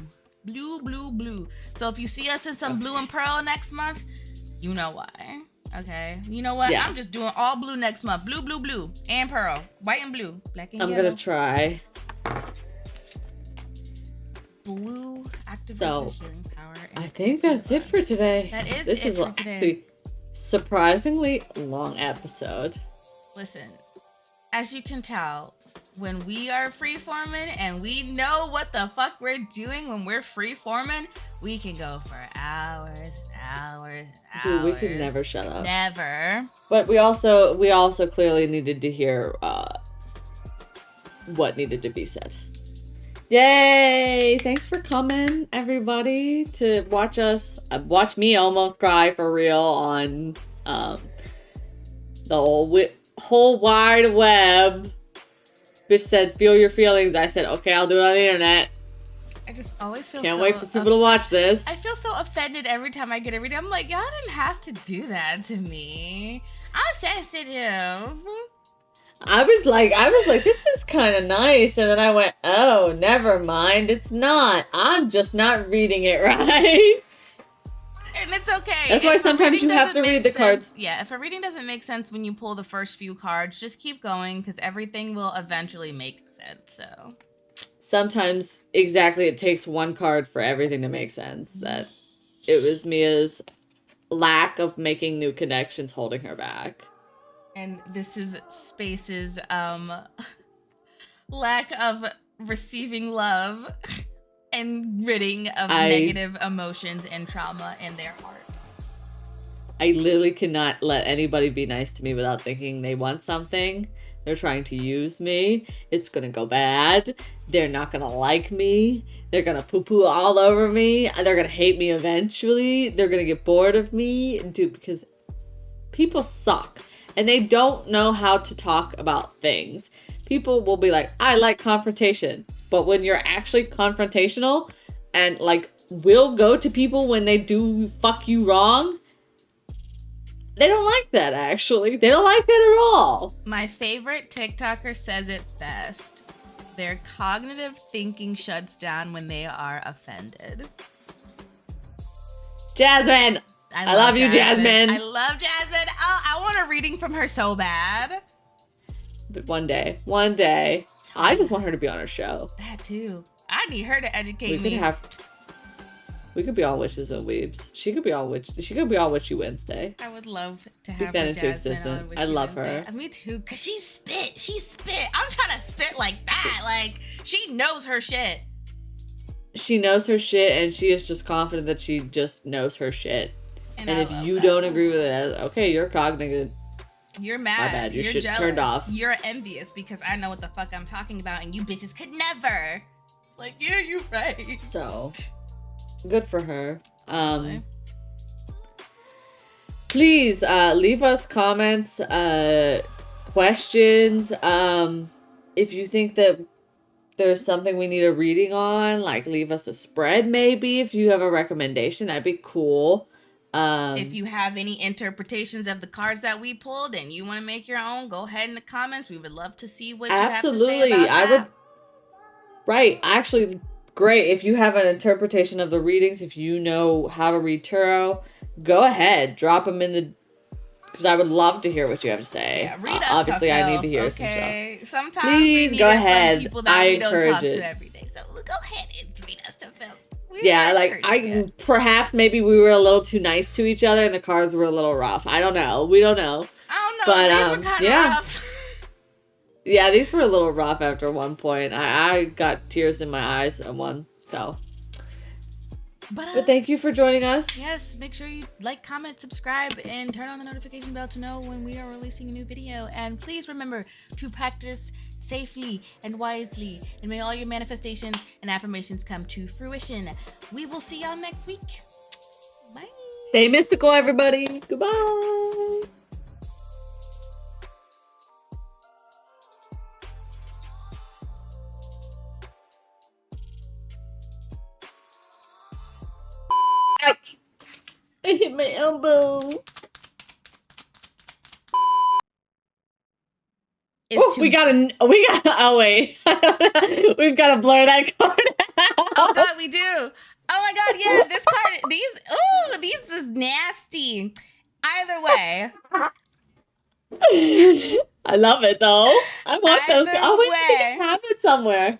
[SPEAKER 2] Blue, blue, blue. So if you see us in some blue and pearl next month, you know why. Okay? You know what?
[SPEAKER 1] Yeah.
[SPEAKER 2] I'm just doing all blue next month. Blue, blue, blue. And pearl. White and blue. Black and
[SPEAKER 1] I'm
[SPEAKER 2] yellow.
[SPEAKER 1] gonna try.
[SPEAKER 2] Blue. Activate
[SPEAKER 1] So,
[SPEAKER 2] your healing power. and
[SPEAKER 1] I think that's it for today.
[SPEAKER 2] That is
[SPEAKER 1] this
[SPEAKER 2] it
[SPEAKER 1] is
[SPEAKER 2] for today.
[SPEAKER 1] actually surprisingly long episode.
[SPEAKER 2] Listen, as you can tell, when we are freeforming and we know what the fuck we're doing when we're freeforming, we can go for hours and hours and hours.
[SPEAKER 1] Dude, we could never shut up.
[SPEAKER 2] Never.
[SPEAKER 1] But we also clearly needed to hear what needed to be said. Yay! Thanks for coming, everybody, to watch us. Watch me almost cry for real on the whole wide web. Bitch said, feel your feelings. I said, okay, I'll do it on the internet.
[SPEAKER 2] I just always feel
[SPEAKER 1] Can't wait for people to watch this.
[SPEAKER 2] I feel so offended every time I get a reading. I'm like, y'all didn't have to do that to me. I'm sensitive.
[SPEAKER 1] I was like, this is kind of nice. And then I went, oh, never mind. It's not. I'm just not reading it right.
[SPEAKER 2] And it's okay.
[SPEAKER 1] That's why
[SPEAKER 2] If a
[SPEAKER 1] sometimes
[SPEAKER 2] reading
[SPEAKER 1] you have
[SPEAKER 2] doesn't
[SPEAKER 1] to read
[SPEAKER 2] make
[SPEAKER 1] the
[SPEAKER 2] sense-
[SPEAKER 1] cards.
[SPEAKER 2] Yeah, if a reading doesn't make sense when you pull the first few cards, just keep going because everything will eventually make sense. So
[SPEAKER 1] Sometimes, exactly, it takes one card for everything to make sense. That it was Mia's lack of making new connections holding her back.
[SPEAKER 2] And this is Space's lack of receiving love and ridding of negative emotions and trauma in their heart.
[SPEAKER 1] I literally cannot let anybody be nice to me without thinking they want something. They're trying to use me. It's gonna go bad. They're not gonna like me. They're gonna poo-poo all over me. They're gonna hate me eventually. They're gonna get bored of me. Dude, because people suck. And they don't know how to talk about things. People will be like, I like confrontation. But when you're actually confrontational and like will go to people when they do fuck you wrong, they don't like that actually. They don't like that at all.
[SPEAKER 2] My favorite TikToker says it best. Their cognitive thinking shuts down when they are offended.
[SPEAKER 1] Jasmine! I love you, Jasmine.
[SPEAKER 2] I love Jasmine. Oh, I want a reading from her so bad.
[SPEAKER 1] But one day, I just want her to be on our show.
[SPEAKER 2] That too. I need her to educate
[SPEAKER 1] We
[SPEAKER 2] me.
[SPEAKER 1] could be all Witches and Weebs. She could be all Witchy Wednesday.
[SPEAKER 2] I would love to
[SPEAKER 1] Speak
[SPEAKER 2] have
[SPEAKER 1] that
[SPEAKER 2] her
[SPEAKER 1] into
[SPEAKER 2] Jasmine
[SPEAKER 1] existence.
[SPEAKER 2] on Witchy
[SPEAKER 1] I love
[SPEAKER 2] Wednesday.
[SPEAKER 1] her.
[SPEAKER 2] Me too, cause she spit. I'm trying to spit like that. Like she knows her shit.
[SPEAKER 1] She knows her shit, and she is just confident that she just knows her shit. And if you
[SPEAKER 2] that.
[SPEAKER 1] don't agree with it, okay, you're cognitive.
[SPEAKER 2] You're mad.
[SPEAKER 1] My bad. Your
[SPEAKER 2] You're
[SPEAKER 1] shit
[SPEAKER 2] jealous.
[SPEAKER 1] turned off.
[SPEAKER 2] You're envious because I know what the fuck I'm talking about, and you bitches could never. Like, yeah, you're right.
[SPEAKER 1] So, good for her.
[SPEAKER 2] Honestly.
[SPEAKER 1] Please leave us comments, questions. If you think that there's something we need a reading on, like leave us a spread maybe. If you have a recommendation, that'd be cool.
[SPEAKER 2] If you have any interpretations of the cards that we pulled and you want to make your own, go ahead in the comments. We would love to see what you have to say about that.
[SPEAKER 1] Right. Actually, great. If you have an interpretation of the readings, if you know how to read tarot, go ahead. Drop them in the... Because I would love to hear what you have to say.
[SPEAKER 2] Yeah, read us.
[SPEAKER 1] Obviously, I need to hear some stuff.
[SPEAKER 2] Sometimes
[SPEAKER 1] please
[SPEAKER 2] we need
[SPEAKER 1] go
[SPEAKER 2] it
[SPEAKER 1] ahead.
[SPEAKER 2] from people that we don't talk to every day. So go ahead and read us the film.
[SPEAKER 1] Yeah, like perhaps maybe we were a little too nice to each other and the cards were a little rough. I don't know. We don't know.
[SPEAKER 2] I don't know. But these were kind of rough.
[SPEAKER 1] Yeah, these were a little rough after one point. I got tears in my eyes at one. So, but thank you for joining us.
[SPEAKER 2] Yes, make sure you like, comment, subscribe, and turn on the notification bell to know when we are releasing a new video. And please remember to practice safely and wisely, and may all your manifestations and affirmations come to fruition. We will see y'all next week. Bye.
[SPEAKER 1] Stay mystical, everybody. Goodbye. Ouch! I hit my elbow. Oh wait. We've got to blur that card out.
[SPEAKER 2] Oh god, we do. Oh my god, yeah, this card, these is nasty. Either way.
[SPEAKER 1] I love it though. I want those. Oh wait, I have it somewhere.